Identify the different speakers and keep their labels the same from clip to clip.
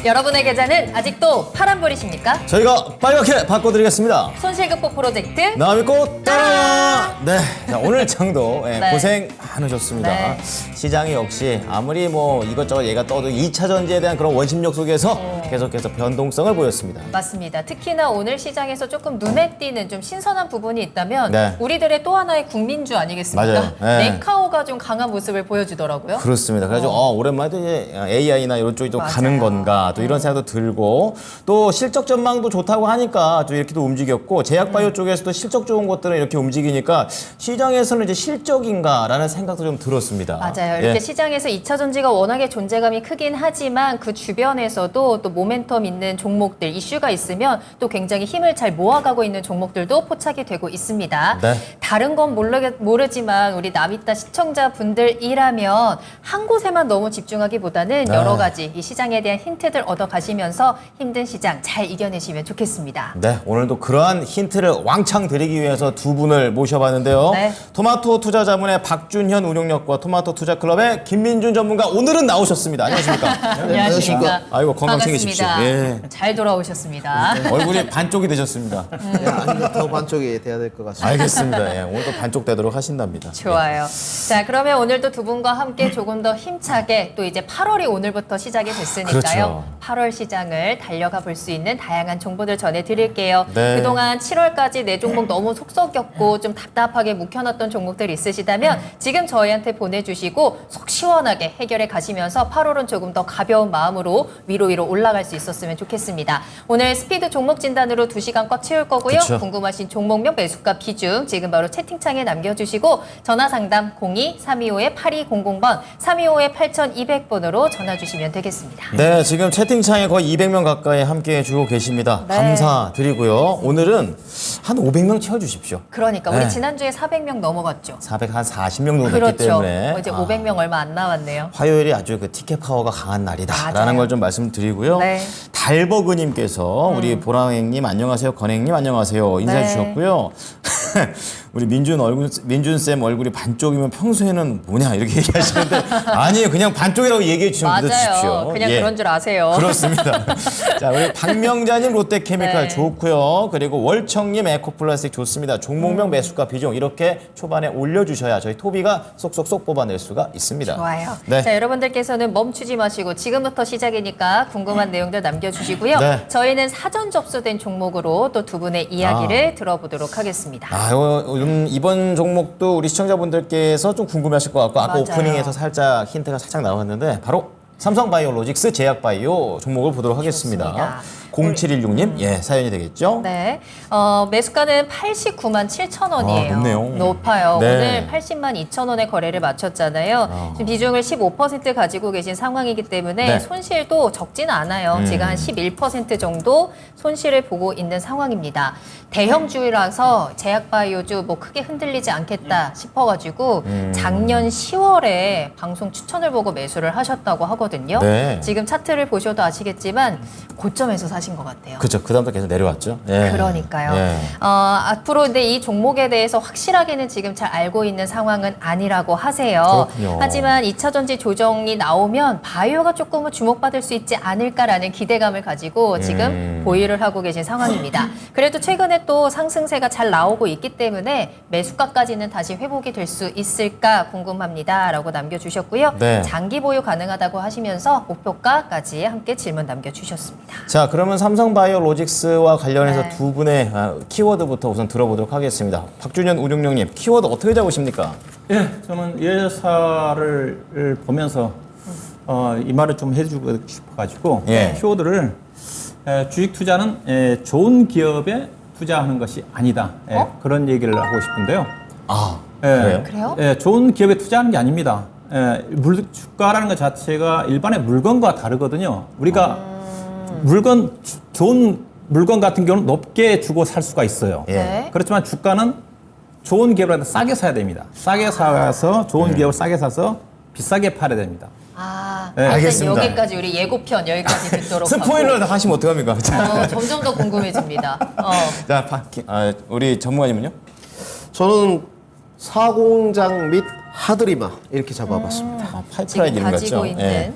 Speaker 1: 여러분의 계좌는 아직도 파란불이십니까?
Speaker 2: 저희가 빨갛게 바꿔드리겠습니다.
Speaker 1: 손실 극복 프로젝트
Speaker 2: 나 믿고 따라! 네, 자, 오늘 장도
Speaker 1: 네.
Speaker 2: 고생 많으셨습니다.
Speaker 1: 네.
Speaker 2: 시장이 역시 아무리 뭐 이것저것 얘가 떠도 2차 전지에 대한 그런 원심력 속에서 계속해서 변동성을 보였습니다.
Speaker 1: 맞습니다. 특히나 오늘 시장에서 조금 눈에 띄는 좀 신선한 부분이 있다면
Speaker 2: 네.
Speaker 1: 우리들의 또 하나의 국민주 아니겠습니까?
Speaker 2: 맞아요. 네.
Speaker 1: 네카오가 좀 강한 모습을 보여주더라고요.
Speaker 2: 그렇습니다. 그래서 오랜만에 또 이제 AI나 이런 쪽이 좀
Speaker 1: 맞아요.
Speaker 2: 가는 건가 또 이런 생각도 들고 또 실적 전망도 좋다고 하니까 또 이렇게도 움직였고 제약바이오 쪽에서도 실적 좋은 것들은 이렇게 움직이니까 시장에서는 이제 실적인가라는 생각도 좀 들었습니다.
Speaker 1: 맞아요. 이렇게
Speaker 2: 예.
Speaker 1: 시장에서 2차 전지가 워낙에 존재감이 크긴 하지만 그 주변에서도 또 모멘텀 있는 종목들, 이슈가 있으면 또 굉장히 힘을 잘 모아가고 있는 종목들도 포착이 되고 있습니다.
Speaker 2: 네.
Speaker 1: 다른 건 모르지만 우리 나비따 시청자분들이라면 한 곳에만 너무 집중하기보다는
Speaker 2: 네.
Speaker 1: 여러 가지 이 시장에 대한 힌트들 얻어가시면서 힘든 시장 잘 이겨내시면 좋겠습니다.
Speaker 2: 네, 오늘도 그러한 힌트를 왕창 드리기 위해서 두 분을 모셔봤는데요.
Speaker 1: 네.
Speaker 2: 토마토 투자자문의 박준현 운용력과 토마토 투자클럽의 김민준 전문가 오늘은 나오셨습니다. 안녕하십니까?
Speaker 1: 안녕하십니까.
Speaker 2: 아이고, 건강 챙기십시오.
Speaker 1: 반갑습니다.
Speaker 2: 예.
Speaker 1: 잘 돌아오셨습니다.
Speaker 2: 얼굴이 반쪽이 되셨습니다.
Speaker 3: 예, 아니면 더 반쪽이 돼야 될 것 같습니다.
Speaker 2: 알겠습니다. 예, 오늘도 반쪽 되도록 하신답니다.
Speaker 1: 좋아요. 자, 그러면 오늘도 두 분과 함께 조금 더 힘차게 또 이제 8월이 오늘부터 시작이 됐으니까요.
Speaker 2: 그렇죠.
Speaker 1: 8월 시장을 달려가 볼 수 있는 다양한 정보들 전해드릴게요.
Speaker 2: 네.
Speaker 1: 그동안 7월까지 내 종목 너무 속 썩였고 좀 답답하게 묵혀놨던 종목들 있으시다면 지금 저희한테 보내주시고 속 시원하게 해결해 가시면서 8월은 조금 더 가벼운 마음으로 위로 올라갈 수 있었으면 좋겠습니다. 오늘 스피드 종목 진단으로 2시간 꽉 채울 거고요.
Speaker 2: 그쵸.
Speaker 1: 궁금하신 종목명, 매수가, 비중 지금 바로 채팅창에 남겨주시고 전화 상담 02-325-8200번, 325-8200번으로 전화 주시면 되겠습니다.
Speaker 2: 네, 지금 채팅창에 거의 200명 가까이 함께 해주고 계십니다.
Speaker 1: 네.
Speaker 2: 감사드리고요. 오늘은 한 500명 채워주십시오.
Speaker 1: 그러니까 우리
Speaker 2: 네.
Speaker 1: 지난주에 400명 넘어갔죠.
Speaker 2: 440명 정도 됐기
Speaker 1: 그렇죠.
Speaker 2: 때문에
Speaker 1: 이제 500명 얼마 안 남았네요.
Speaker 2: 화요일이 아주 그 티켓 파워가 강한 날이다라는
Speaker 1: 맞아요.
Speaker 2: 걸 좀 말씀드리고요.
Speaker 1: 네.
Speaker 2: 달버그님께서 우리 보라행님 안녕하세요, 건행님 안녕하세요 인사해
Speaker 1: 네.
Speaker 2: 주셨고요. 우리 민준 쌤 얼굴이 반쪽이면 평소에는 뭐냐 이렇게 얘기하시는데 아니에요, 그냥 반쪽이라고 얘기해 주시면 믿어주십시오.
Speaker 1: 맞아요. 그냥
Speaker 2: 예.
Speaker 1: 그런 줄 아세요.
Speaker 2: 그렇습니다. 자, 우리 박명자님 롯데케미칼
Speaker 1: 네.
Speaker 2: 좋고요. 그리고 월청님 에코플라스틱 좋습니다. 종목명 매수가 비중 이렇게 초반에 올려주셔야 저희 토비가 쏙쏙쏙 뽑아낼 수가 있습니다.
Speaker 1: 좋아요.
Speaker 2: 네.
Speaker 1: 자, 여러분들께서는 멈추지 마시고 지금부터 시작이니까 궁금한 내용들 남겨주시고요.
Speaker 2: 네.
Speaker 1: 저희는 사전 접수된 종목으로 또 두 분의 이야기를 들어보도록 하겠습니다.
Speaker 2: 이번 종목도 우리 시청자분들께서 좀 궁금해하실 것 같고 아까
Speaker 1: 맞아요.
Speaker 2: 오프닝에서 살짝 힌트가 살짝 나왔는데 바로 삼성바이오로직스 제약바이오 종목을 보도록 하겠습니다.
Speaker 1: 좋습니다.
Speaker 2: 0716님 예, 사연이 되겠죠?
Speaker 1: 네, 매수가는 89만 7천 원이에요.
Speaker 2: 아, 높네요.
Speaker 1: 높아요.
Speaker 2: 네.
Speaker 1: 오늘 80만 2천 원의 거래를 마쳤잖아요. 지금 비중을 15% 가지고 계신 상황이기 때문에
Speaker 2: 네.
Speaker 1: 손실도 적지는 않아요. 지금 한 11% 정도 손실을 보고 있는 상황입니다. 대형주라서 제약바이오주 뭐 크게 흔들리지 않겠다 싶어가지고 작년 10월에 방송 추천을 보고 매수를 하셨다고 하거든요.
Speaker 2: 네.
Speaker 1: 지금 차트를 보셔도 아시겠지만 고점에서 사신 것 같아요.
Speaker 2: 그렇죠. 그 다음부터 계속 내려왔죠. 예.
Speaker 1: 그러니까요.
Speaker 2: 예.
Speaker 1: 앞으로 근데 이 종목에 대해서 확실하게는 지금 잘 알고 있는 상황은 아니라고 하세요.
Speaker 2: 그렇군요.
Speaker 1: 하지만 2차 전지 조정이 나오면 바이오가 조금은 주목받을 수 있지 않을까라는 기대감을 가지고 지금 보유를 하고 계신 상황입니다. 그래도 최근에 또 상승세가 잘 나오고 있기 때문에 매수가까지는 다시 회복이 될 수 있을까 궁금합니다라고 남겨주셨고요.
Speaker 2: 네.
Speaker 1: 장기 보유 가능하다고 하시면서 목표가까지 함께 질문 남겨주셨습니다.
Speaker 2: 자, 그러면 삼성바이오로직스와 관련해서
Speaker 1: 네.
Speaker 2: 두 분의 키워드부터 우선 들어보도록 하겠습니다. 박준현 운용령님, 키워드 어떻게 잡으십니까?
Speaker 4: 예, 저는 이 회사를 보면서 이 말을 좀 해주고 싶어가지고
Speaker 2: 예.
Speaker 4: 키워드를 주식 투자는 좋은 기업에 투자하는 것이 아니다. 그런 얘기를 하고 싶은데요.
Speaker 2: 아, 그래요?
Speaker 1: 그래요?
Speaker 4: 예, 좋은 기업에 투자하는 게 아닙니다. 주가라는 것 자체가 일반의 물건과 다르거든요. 우리가 좋은 물건 같은 경우는 높게 주고 살 수가 있어요.
Speaker 2: 예.
Speaker 1: 네.
Speaker 4: 그렇지만 주가는 좋은 기업을 싸게 사야 됩니다. 싸게 사서 좋은 기업을 싸게 사서 비싸게 팔아야 됩니다.
Speaker 1: 네,
Speaker 2: 알겠습니다.
Speaker 1: 여기까지 우리 예고편 여기까지 듣도록
Speaker 2: 스포일러 하시면 어떡합니까?
Speaker 1: 하고 점점 더 궁금해집니다.
Speaker 2: 자, 우리 전문가님은요?
Speaker 3: 저는 사공장 및 하드리마 이렇게 잡아봤습니다.
Speaker 2: 파이프라인
Speaker 1: 지금
Speaker 2: 이름
Speaker 1: 가지고
Speaker 2: 같죠?
Speaker 1: 있는
Speaker 2: 예.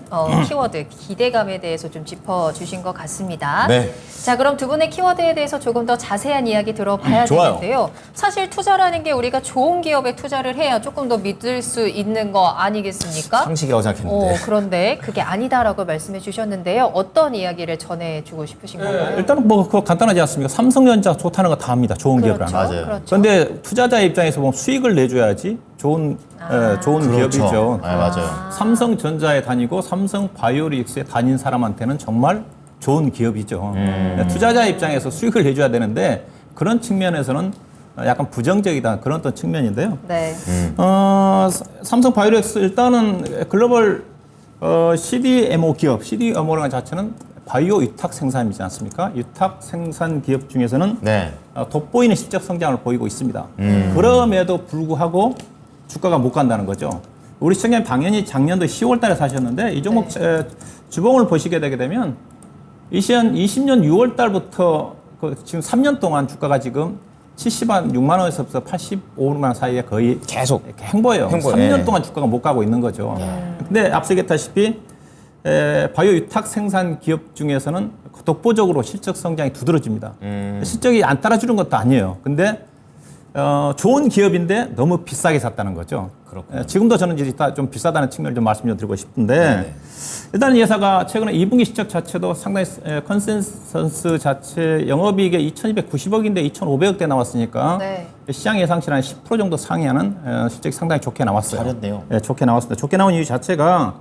Speaker 1: 키워드 기대감에 대해서 좀 짚어주신 것 같습니다.
Speaker 2: 네.
Speaker 1: 자, 그럼 두 분의 키워드에 대해서 조금 더 자세한 이야기 들어봐야
Speaker 2: 좋아요.
Speaker 1: 되는데요. 사실 투자라는 게 우리가 좋은 기업에 투자를 해야 조금 더 믿을 수 있는 거 아니겠습니까?
Speaker 2: 상식이라고 생각했는데.
Speaker 1: 그런데 그게 아니다라고 말씀해 주셨는데요. 어떤 이야기를 전해주고 싶으신 건가요?
Speaker 4: 일단은 뭐 그거 간단하지 않습니까? 삼성전자 좋다는 거 다 합니다. 좋은 기업이라는.
Speaker 2: 맞아요.
Speaker 1: 그렇죠.
Speaker 4: 그런데 투자자 입장에서 보면 수익을 내줘야지 좋은 기업이죠.
Speaker 2: 네, 맞아요.
Speaker 4: 삼성전자에 다니고 삼성바이오로직스에 다닌 사람한테는 정말 좋은 기업이죠. 투자자 입장에서 수익을 내줘야 되는데 그런 측면에서는 약간 부정적이다 그런 어떤 측면인데요.
Speaker 1: 네.
Speaker 4: 삼성바이오로직스 일단은 글로벌 CDMO 기업, CDMO라는 자체는 바이오 위탁 생산이지 않습니까? 위탁 생산 기업 중에서는
Speaker 2: 네.
Speaker 4: 돋보이는 실적 성장을 보이고 있습니다. 그럼에도 불구하고 주가가 못 간다는 거죠. 우리 시청자님 당연히 작년도 10월 달에 사셨는데 이 종목 주봉을 보시게 되게 되면 2020년 6월 달부터 지금 3년 동안 주가가 지금 76만 원에서부터 85만 원 사이에 거의
Speaker 2: 계속
Speaker 4: 이렇게 행보예요.
Speaker 2: 행보,
Speaker 4: 3년
Speaker 2: 예.
Speaker 4: 동안 주가가 못 가고 있는 거죠. 근데 앞서 얘기했다시피 바이오 위탁 생산 기업 중에서는 독보적으로 실적 성장이 두드러집니다. 실적이 안 따라주는 것도 아니에요. 근데 좋은 기업인데 너무 비싸게 샀다는 거죠.
Speaker 2: 그렇군요.
Speaker 4: 지금도 저는 이제 좀 비싸다는 측면을 좀 말씀 좀 드리고 싶은데
Speaker 2: 네네.
Speaker 4: 일단 이 회사가 최근에 2분기 실적 자체도 상당히 컨센서스 자체 영업이익이 2,290억인데 2,500억대 나왔으니까
Speaker 1: 네.
Speaker 4: 시장 예상치는 한 10% 정도 상회하는 실적이 상당히 좋게 나왔어요.
Speaker 2: 잘했네요.
Speaker 4: 네, 좋게 나왔습니다. 좋게 나온 이유 자체가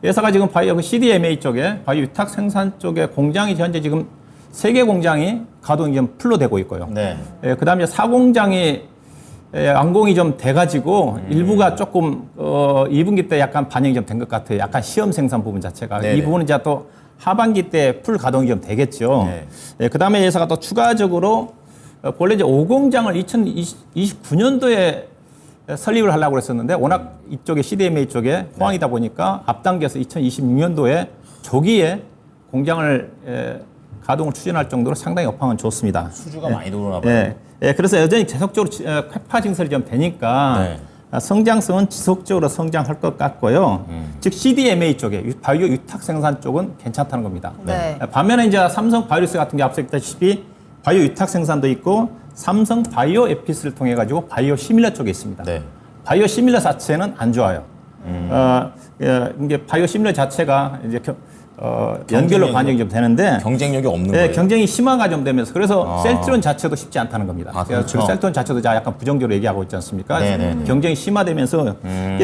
Speaker 4: 회사가 지금 바이오 CDMA 쪽에 바이오 위탁 생산 쪽에 공장이 현재 지금 3개 공장이 가동이 좀 풀로 되고 있고요.
Speaker 2: 네.
Speaker 4: 그다음에 4공장이 완공이 좀 돼가지고 일부가 조금 2분기 때 약간 반영이 좀 된 것 같아요. 약간 시험 생산 부분 자체가
Speaker 2: 네네.
Speaker 4: 이 부분은 이제 또 하반기 때 풀 가동이 좀 되겠죠.
Speaker 2: 네.
Speaker 4: 그다음에 회사가 또 추가적으로 원래 이제 5공장을 2029년도에 설립을 하려고 그랬었는데 워낙 이쪽에 CDMA 쪽에 호황이다 보니까 앞당겨서 2026년도에 조기에 공장을 가동을 추진할 정도로 상당히 업황은 좋습니다.
Speaker 2: 수주가 많이 들어오나 봐요.
Speaker 4: 그래서 여전히 계속적으로 회파 증설이 좀 되니까 성장성은 지속적으로 성장할 것 같고요. 즉 CDMA 쪽에 바이오 위탁 생산 쪽은 괜찮다는 겁니다.
Speaker 1: 네.
Speaker 4: 반면에 이제 삼성 바이오로스 같은 게 앞서 얘기했다시피 바이오 위탁 생산도 있고 삼성 바이오 에피스를 통해 가지고 바이오 시밀러 쪽에 있습니다.
Speaker 2: 네.
Speaker 4: 바이오 시밀러 자체는 안 좋아요. 이게 바이오 시밀러 자체가 이제 연결로 반영이 좀 되는데
Speaker 2: 경쟁력이 없는
Speaker 4: 네,
Speaker 2: 거예요.
Speaker 4: 경쟁이 심화가 좀 되면서 그래서 셀트론 자체도 쉽지 않다는 겁니다.
Speaker 2: 아, 그렇죠.
Speaker 4: 셀트론 자체도 약간 부정적으로 얘기하고 있지 않습니까?
Speaker 2: 네네네.
Speaker 4: 경쟁이 심화되면서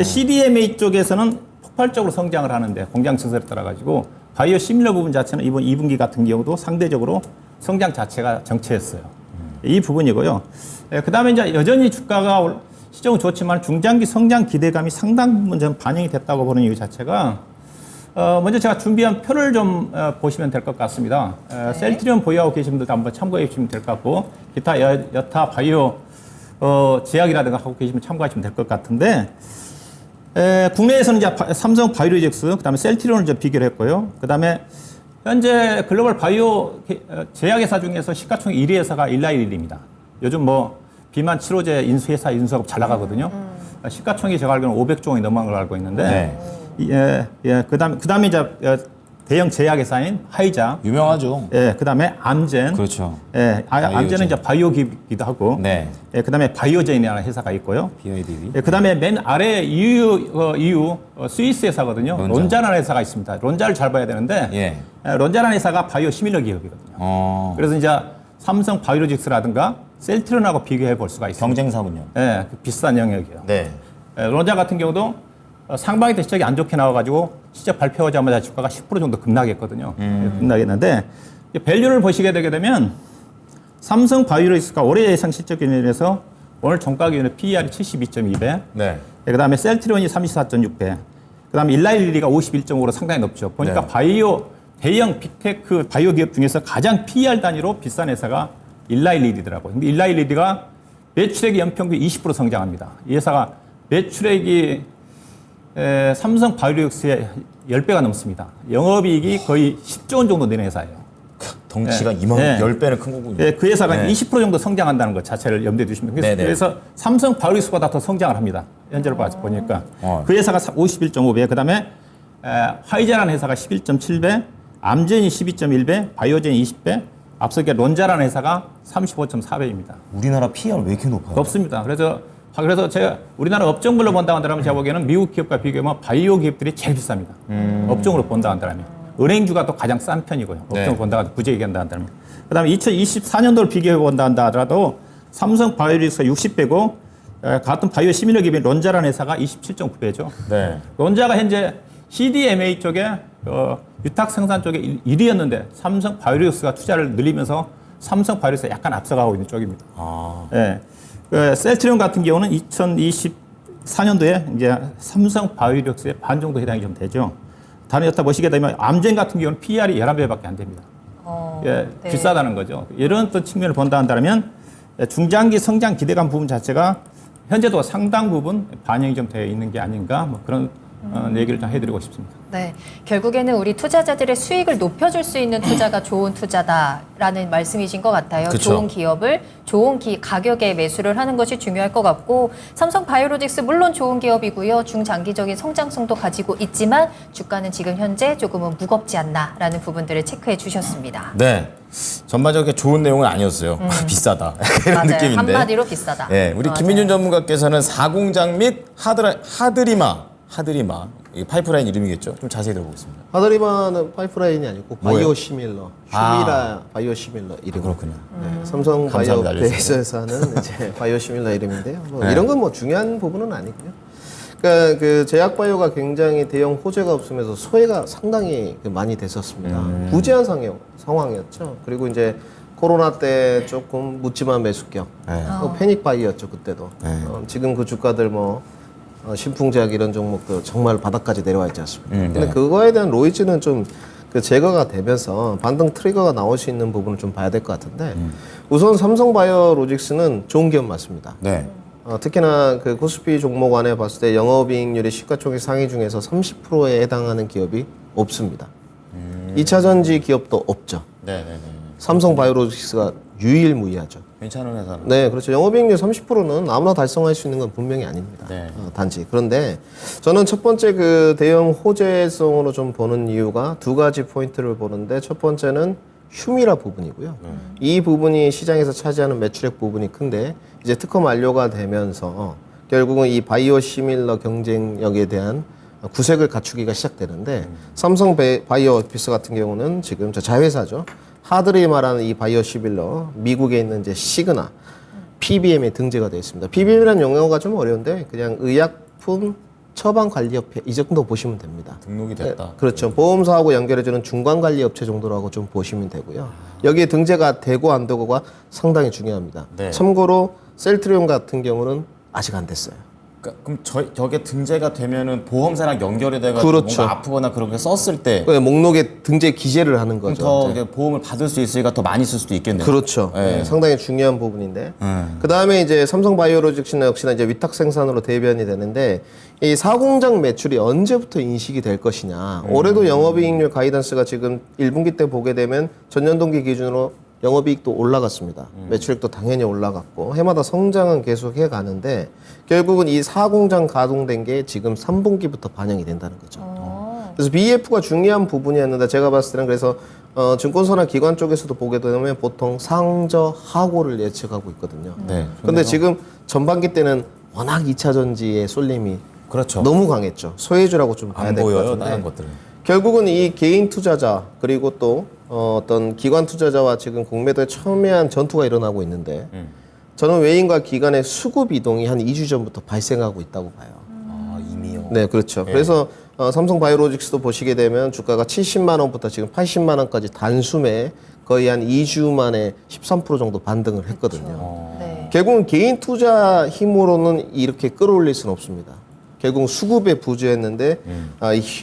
Speaker 4: CDMA 쪽에서는 폭발적으로 성장을 하는데 공장 증설에 따라 가지고 바이오 시밀러 부분 자체는 이번 2분기 같은 경우도 상대적으로 성장 자체가 정체했어요. 이 부분이고요. 그다음에 이제 여전히 주가가 시정은 좋지만 중장기 성장 기대감이 상당 부분 좀 반영이 됐다고 보는 이유 자체가 먼저 제가 준비한 표를 좀 보시면 될 것 같습니다. 셀트리온 보유하고 계신 분들도 한번 참고해 주시면 될 것 같고 기타 여타 바이오 제약이라든가 하고 계시면 참고하시면 될 것 같은데 국내에서는 이제 삼성 바이오로직스 그다음에 셀트리온을 좀 비교를 했고요. 그다음에 현재 글로벌 바이오 제약회사 중에서 시가총액 1위 회사가 일라이릴입니다. 요즘 뭐 비만 치료제 인수회사 인수하고 잘 나가거든요. 시가총액이 제가 알기로는 500조 원이 넘어간 걸로 알고 있는데 그다음에 이제 대형 제약회사인 하이자,
Speaker 2: 유명하죠.
Speaker 4: 그다음에 암젠,
Speaker 2: 그렇죠.
Speaker 4: 암젠은 이제 바이오기기도 하고,
Speaker 2: 네.
Speaker 4: 그다음에 바이오젠이라는 회사가 있고요.
Speaker 2: BIDV.
Speaker 4: 그다음에 맨 아래 EU 스위스 회사거든요. 론자라는 회사가 있습니다. 론자를 잘 봐야 되는데, 론자라는 회사가 바이오 시밀러 기업이거든요. 그래서 이제 삼성 바이오로직스라든가 셀트론하고 비교해 볼 수가 있습니다.
Speaker 2: 경쟁사군요.
Speaker 4: 비슷한 영역이에요.
Speaker 2: 네.
Speaker 4: 론자 같은 경우도 상반기 때 실적이 안 좋게 나와가지고 실적 발표하자마자 주가가 10% 정도 급락했거든요. 급락했는데 밸류를 보시게 되게 되면 삼성 바이오로직스가 올해 예상 실적 기준에서 오늘 종가 기준에 PER이 72.2배,
Speaker 2: 네.
Speaker 4: 그다음에 셀트리온이 34.6배, 그다음에 일라이리가 51.5로 상당히 높죠. 보니까
Speaker 2: 네.
Speaker 4: 바이오 대형 빅테크 바이오 기업 중에서 가장 PER 단위로 비싼 회사가 일라이리더라고요. 근데 일라이리가 매출액이 연평균 20% 성장합니다. 이 회사가 매출액이 삼성 바이오로직스의 10배가 넘습니다. 영업이익이 거의 10조 원 정도 되는 회사예요.
Speaker 2: 덩치가 이만 10배는 큰 거군요.
Speaker 4: 그 회사가 20% 정도 성장한다는 것 자체를 염두에 두시면
Speaker 2: 네네.
Speaker 4: 그래서 삼성 바이오로직스보다 더 성장을 합니다. 현재로 봐서 보니까 그 회사가 51.5배, 그다음에 화이자라는 회사가 11.7배, 암젠이 12.1배, 바이오젠이 20배, 앞서게 론자라는 회사가 35.4배입니다.
Speaker 2: 우리나라 PER 왜 이렇게 높아요?
Speaker 4: 높습니다. 그래서 제가 우리나라 업종별로 본다고 한다면 제가 보기에는 미국 기업과 비교하면 바이오 기업들이 제일 비쌉니다. 업종으로 본다고 한다면. 은행주가 또 가장 싼 편이고요. 업종으로
Speaker 2: 네.
Speaker 4: 본다고 부재 얘기한다 한다면. 그다음에 2024년도를 비교해 본다 하더라도 삼성 바이오로직스가 60배고 같은 바이오 시밀러 기업인 론자라는 회사가 27.9배죠.
Speaker 2: 네.
Speaker 4: 론자가 현재 CDMA 쪽에 유탁 생산 쪽에 1위였는데 삼성 바이오로직스가 투자를 늘리면서 삼성 바이오로직스가 약간 앞서가고 있는 쪽입니다. 예. 셀트리온 같은 경우는 2024년도에 이제 삼성 바이오로직스의 반 정도 해당이 좀 되죠. 다른 여타 보시게 되면 암젠 같은 경우는 PER이 11배밖에 안 됩니다. 예,
Speaker 1: 네.
Speaker 4: 비싸다는 거죠. 이런 또 측면을 본다 한다면 중장기 성장 기대감 부분 자체가 현재도 상당 부분 반영이 좀 되어 있는 게 아닌가 뭐 그런 얘기를 좀 해드리고 싶습니다.
Speaker 1: 네, 결국에는 우리 투자자들의 수익을 높여줄 수 있는 투자가 좋은 투자다라는 말씀이신 것 같아요.
Speaker 2: 그쵸.
Speaker 1: 좋은 기업을 좋은 가격에 매수를 하는 것이 중요할 것 같고 삼성 바이오로직스 물론 좋은 기업이고요. 중장기적인 성장성도 가지고 있지만 주가는 지금 현재 조금은 무겁지 않나라는 부분들을 체크해 주셨습니다.
Speaker 2: 네. 전반적으로 좋은 내용은 아니었어요. 비싸다. 이런
Speaker 1: 맞아요.
Speaker 2: 느낌인데.
Speaker 1: 한마디로 비싸다.
Speaker 2: 네, 우리
Speaker 1: 맞아요.
Speaker 2: 김민준 전문가께서는 사공장 및 하드리마 이 파이프라인 이름이겠죠? 좀 자세히 들어보겠습니다.
Speaker 3: 하드리마는 파이프라인이 아니고
Speaker 2: 뭐예요?
Speaker 3: 바이오 시밀러, 휴미라 바이오 시밀러 이름.
Speaker 2: 그렇군요.
Speaker 3: 네, 삼성
Speaker 2: 감사합니다.
Speaker 3: 바이오베이스에서는 이제 바이오 시밀러 이름인데요. 뭐
Speaker 2: 네.
Speaker 3: 이런 건 뭐 중요한 부분은 아니고요. 그러니까 그 제약 바이오가 굉장히 대형 호재가 없으면서 소외가 상당히 많이 됐었습니다. 부재한 상황이었죠. 그리고 이제 코로나 때 조금 묻지마 매수격,
Speaker 2: 네.
Speaker 3: 패닉 바이였죠 그때도.
Speaker 2: 네.
Speaker 3: 지금 그 주가들 뭐 신풍제약 이런 종목들 정말 바닥까지 내려와 있지 않습니까? 근데
Speaker 2: 네.
Speaker 3: 그거에 대한 로이즈는 좀 그 제거가 되면서 반등 트리거가 나올 수 있는 부분을 좀 봐야 될 것 같은데 우선 삼성바이오로직스는 좋은 기업 맞습니다.
Speaker 2: 네.
Speaker 3: 특히나 그 코스피 종목 안에 봤을 때 영업이익률이 시가총액 상위 중에서 30%에 해당하는 기업이 없습니다. 2차 전지 기업도 없죠.
Speaker 2: 네.
Speaker 3: 삼성바이오로직스가 유일무이하죠.
Speaker 2: 괜찮은 회사는.
Speaker 3: 네, 그렇죠. 영업이익률 30%는 아무나 달성할 수 있는 건 분명히 아닙니다.
Speaker 2: 네.
Speaker 3: 단지. 그런데 저는 첫 번째 그 대형 호재성으로 좀 보는 이유가 두 가지 포인트를 보는데 첫 번째는 휴미라 부분이고요. 이 부분이 시장에서 차지하는 매출액 부분이 큰데 이제 특허 만료가 되면서 결국은 이 바이오 시밀러 경쟁력에 대한 구색을 갖추기가 시작되는데 삼성 바이오 오피스 같은 경우는 지금 저 자회사죠. 하드리마라는 이 바이오 시밀러 미국에 있는 이제 시그나 PBM에 등재가 되어 있습니다. PBM이라는 용어가 좀 어려운데 그냥 의약품 처방관리협회 이 정도 보시면 됩니다.
Speaker 2: 등록이 됐다.
Speaker 3: 네, 그렇죠. 보험사하고 연결해주는 중간관리업체 정도라고 좀 보시면 되고요. 여기에 등재가 되고 안 되고가 상당히 중요합니다.
Speaker 2: 네.
Speaker 3: 참고로 셀트리온 같은 경우는 아직 안 됐어요.
Speaker 2: 그럼 저게 등재가 되면은 보험사랑 연결이 돼가지고
Speaker 3: 그렇죠.
Speaker 2: 뭔가 아프거나 그렇게 썼을 때
Speaker 3: 목록에 등재 기재를 하는
Speaker 2: 그럼
Speaker 3: 거죠.
Speaker 2: 더 이제 보험을 받을 수 있으니까 더 많이 쓸 수도 있겠네요.
Speaker 3: 그렇죠.
Speaker 2: 네.
Speaker 3: 네, 상당히 중요한 부분인데. 그 다음에 이제 삼성바이오로직스는 역시나 이제 위탁 생산으로 대변이 되는데 이 사공장 매출이 언제부터 인식이 될 것이냐. 올해도 영업이익률 가이던스가 지금 1분기 때 보게 되면 전년 동기 기준으로 영업이익도 올라갔습니다. 매출액도 당연히 올라갔고 해마다 성장은 계속 해가는데 결국은 이 사공장 가동된 게 지금 3분기부터 반영이 된다는 거죠. 그래서 BF가 중요한 부분이었는데 제가 봤을 때는 그래서 증권사나 기관 쪽에서도 보게 되면 보통 상저하고를 예측하고 있거든요.
Speaker 2: 네.
Speaker 3: 근데 지금 전반기 때는 워낙 2차 전지의 쏠림이
Speaker 2: 그렇죠.
Speaker 3: 너무 강했죠. 소외주라고 좀 봐야
Speaker 2: 안
Speaker 3: 될 것
Speaker 2: 보여요,
Speaker 3: 같은데
Speaker 2: 다른 것들은.
Speaker 3: 결국은 이 개인 투자자 그리고 또 어떤 기관 투자자와 지금 공매도에 첨예한 전투가 일어나고 있는데 저는 외인과 기관의 수급 이동이 한 2주 전부터 발생하고 있다고 봐요.
Speaker 2: 아, 이미요.
Speaker 3: 네, 그렇죠. 그래서 삼성 바이오로직스도 보시게 되면 주가가 70만 원부터 지금 80만 원까지 단숨에 거의 한 2주 만에 13% 정도 반등을 했거든요.
Speaker 1: 네.
Speaker 3: 결국은 개인 투자 힘으로는 이렇게 끌어올릴 수는 없습니다. 결국 수급에 부주했는데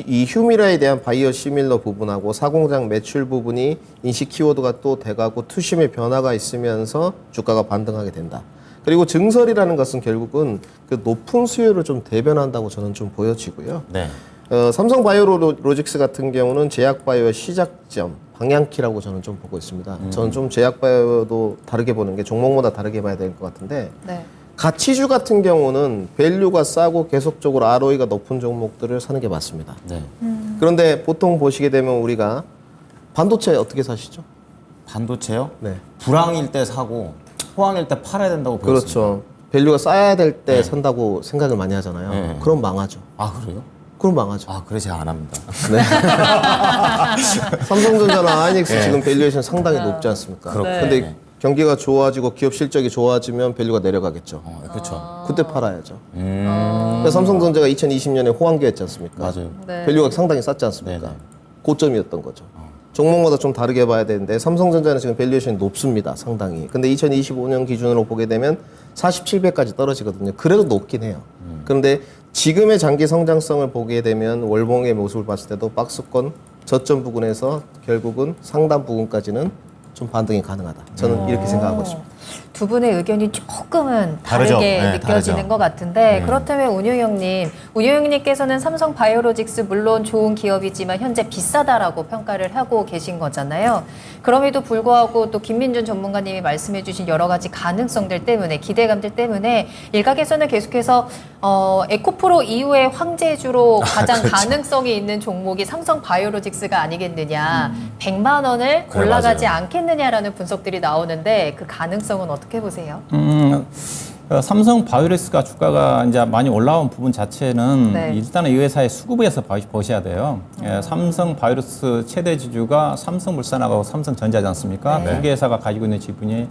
Speaker 3: 이 휴미라에 대한 바이오 시밀러 부분하고 사공장 매출 부분이 인식 키워드가 또 돼가고 투심의 변화가 있으면서 주가가 반등하게 된다. 그리고 증설이라는 것은 결국은 그 높은 수요를 좀 대변한다고 저는 좀 보여지고요.
Speaker 2: 네.
Speaker 3: 삼성 바이오로직스 같은 경우는 제약 바이오의 시작점, 방향키라고 저는 좀 보고 있습니다. 저는 좀 제약 바이오도 다르게 보는 게 종목마다 다르게 봐야 될 것 같은데
Speaker 1: 네.
Speaker 3: 가치주 같은 경우는 밸류가 싸고 계속적으로 ROE가 높은 종목들을 사는 게 맞습니다.
Speaker 2: 네.
Speaker 3: 그런데 보통 보시게 되면 우리가 반도체 어떻게 사시죠?
Speaker 2: 반도체요?
Speaker 3: 네.
Speaker 2: 불황일 때 사고 호황일 때 팔아야 된다고 배웠습니다.
Speaker 3: 그렇죠. 밸류가 쌓여야 될 때 산다고 생각을 많이 하잖아요.
Speaker 2: 네.
Speaker 3: 그럼 망하죠.
Speaker 2: 아 그래요?
Speaker 3: 그럼 망하죠.
Speaker 2: 아 그래 제가 안 합니다.
Speaker 3: 삼성전자나 하이닉스 지금 밸류에이션 상당히 높지 않습니까?
Speaker 2: 그렇군요.
Speaker 3: 근데
Speaker 2: 네.
Speaker 3: 경기가 좋아지고 기업 실적이 좋아지면 밸류가 내려가겠죠.
Speaker 2: 그렇죠.
Speaker 3: 그때 팔아야죠. 그러니까 삼성전자가 2020년에 호황기였지 않습니까?
Speaker 2: 맞아요.
Speaker 1: 네.
Speaker 3: 밸류가 상당히 쌌지 않습니까?
Speaker 2: 네네.
Speaker 3: 고점이었던 거죠. 종목마다 좀 다르게 봐야 되는데 삼성전자는 지금 밸류에이션이 높습니다. 상당히. 근데 2025년 기준으로 보게 되면 47배까지 떨어지거든요. 그래도 높긴 해요. 그런데 지금의 장기 성장성을 보게 되면 월봉의 모습을 봤을 때도 박스권 저점 부근에서 결국은 상단 부근까지는 좀 반등이 가능하다. 저는 이렇게 생각하고 있습니다.
Speaker 1: 두 분의 의견이 조금은
Speaker 2: 다르죠.
Speaker 1: 다르게
Speaker 2: 네,
Speaker 1: 느껴지는
Speaker 2: 다르죠.
Speaker 1: 것 같은데 그렇다면 운용형님께서는 삼성 바이오로직스 물론 좋은 기업이지만 현재 비싸다라고 평가를 하고 계신 거잖아요. 그럼에도 불구하고 또 김민준 전문가님이 말씀해주신 여러 가지 가능성들 때문에 기대감들 때문에 일각에서는 계속해서 에코프로 이후에 황제주로 가장
Speaker 2: 그렇죠.
Speaker 1: 가능성이 있는 종목이 삼성 바이오로직스가 아니겠느냐, 100만 원을
Speaker 2: 그래,
Speaker 1: 올라가지
Speaker 2: 맞아요.
Speaker 1: 않겠느냐라는 분석들이 나오는데 그 가능성은 어떻게 보세요?
Speaker 4: 삼성 바이오로직스가 주가가 이제 많이 올라온 부분 자체는
Speaker 1: 네.
Speaker 4: 일단은 이 회사의 수급에서 보셔야 돼요. 삼성 바이오로직스 최대 지주가 삼성물산하고 삼성전자지 않습니까?
Speaker 1: 네.
Speaker 4: 두 개 회사가 가지고 있는 지분이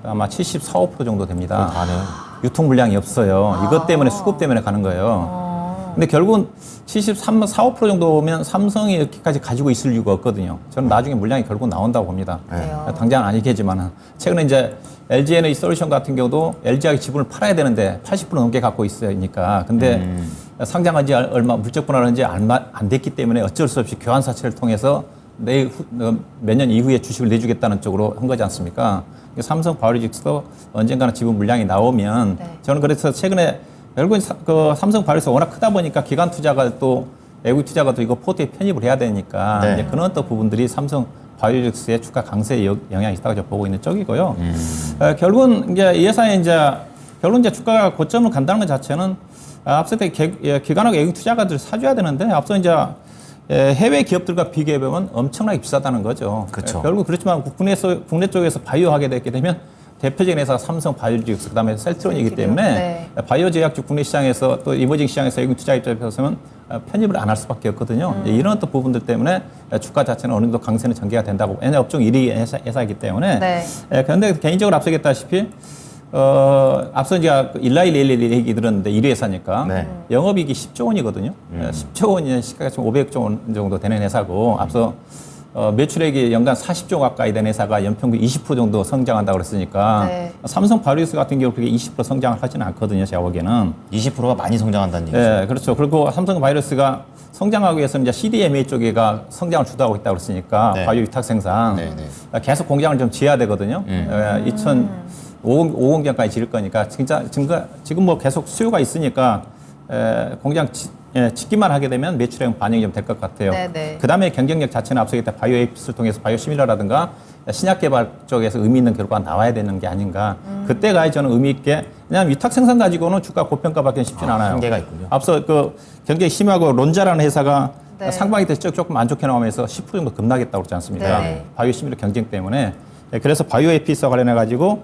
Speaker 4: 아마 74, 5% 정도 됩니다.
Speaker 2: 다네요.
Speaker 4: 유통 물량이 없어요. 이것 때문에 수급 때문에 가는 거예요. 근데 결국은 73, 4, 5% 정도면 삼성이 이렇게까지 가지고 있을 이유가 없거든요. 저는 나중에 물량이 결국 나온다고 봅니다.
Speaker 1: 그래요.
Speaker 4: 당장은 아니겠지만 최근에 이제 LG 에너지 솔루션 같은 경우도 LG가 지분을 팔아야 되는데 80% 넘게 갖고 있으니까. 근데 상장한 지 얼마 물적 분할한 지 안 됐기 때문에 어쩔 수 없이 교환 사채를 통해서 몇 년 이후에 주식을 내주겠다는 쪽으로 한 거지 않습니까? 삼성 바이오로직스도 언젠가는 지분 물량이 나오면
Speaker 1: 네.
Speaker 4: 저는 그래서 최근에 결국은 그 삼성 바이오로직스가 워낙 크다 보니까 기관 투자가 또 외국 투자가 또 이거 포트에 편입을 해야 되니까
Speaker 2: 네.
Speaker 4: 이제 그런 또 부분들이 삼성 바이오로직스의 주가 강세에 영향이 있다고 제가 보고 있는 쪽이고요. 결국은 이제 이 회사에 결국은 이제 주가가 고점을 간다는 것 자체는 앞서 때 기관하고 외국 투자가들 사줘야 되는데 앞서 이제 해외 기업들과 비교해 보면 엄청나게 비싸다는 거죠.
Speaker 2: 그렇죠.
Speaker 4: 결국 그렇지만 국내 쪽에서 바이오 하게 됐게 되면 대표적인 회사가 삼성 바이오로직스 그다음에 셀트론이기 때문에
Speaker 1: 네.
Speaker 4: 바이오 제약주 국내 시장에서 또 이머징 시장에서 외국 투자 입장에서는 편입을 안 할 수밖에 없거든요. 이런 또 부분들 때문에 주가 자체는 어느 정도 강세는 전개가 된다고. 왜냐 업종 1위 회사이기 때문에.
Speaker 1: 네.
Speaker 4: 그런데 개인적으로 앞서겠다시피 앞서 이제 일라일레일 얘기 들었는데 1위 회사니까
Speaker 2: 네.
Speaker 4: 영업이익이 10조 원이거든요. 10조 원이 시가가 지금 500조 원 정도 되는 회사고 앞서 매출액이 연간 40조 가까이 된 회사가 연평균 20% 정도 성장한다고 그랬으니까
Speaker 1: 네.
Speaker 4: 삼성 바이오로직스 같은 경우 그렇게 20% 성장을 하지는 않거든요. 제가 보기에는.
Speaker 2: 20%가 많이 성장한다는 얘기죠.
Speaker 4: 네, 그렇죠. 그리고 삼성 바이오로직스가 성장하기 위해서는 이제 CDMA 쪽에가 성장을 주도하고 있다고 그랬으니까
Speaker 2: 네.
Speaker 4: 바이오 위탁 생산
Speaker 2: 네, 네.
Speaker 4: 계속 공장을 좀 지어야 되거든요. 2050년까지 지을 거니까 진짜 지금 뭐 계속 수요가 있으니까 공장 짓기만 하게 되면 매출액 반영이 좀 될 것 같아요.
Speaker 1: 네, 네.
Speaker 4: 그 다음에 경쟁력 자체는 앞서겠다 바이오 에이피스를 통해서 바이오 시밀러라든가 신약 개발 쪽에서 의미 있는 결과가 나와야 되는 게 아닌가. 그때가 저는 의미 있게 왜냐하면 위탁 생산 가지고는 주가 고평가받기는 쉽진 않아요.
Speaker 2: 한계가 있군요.
Speaker 4: 앞서 그 경쟁이 심하고 론자라는 회사가
Speaker 1: 네.
Speaker 4: 상반기 때 조금 안 좋게 나오면서 10% 정도 급락했다고 그러지 않습니까?
Speaker 1: 네.
Speaker 4: 바이오 시밀러 경쟁 때문에. 그래서 바이오 에이피스와 관련해 가지고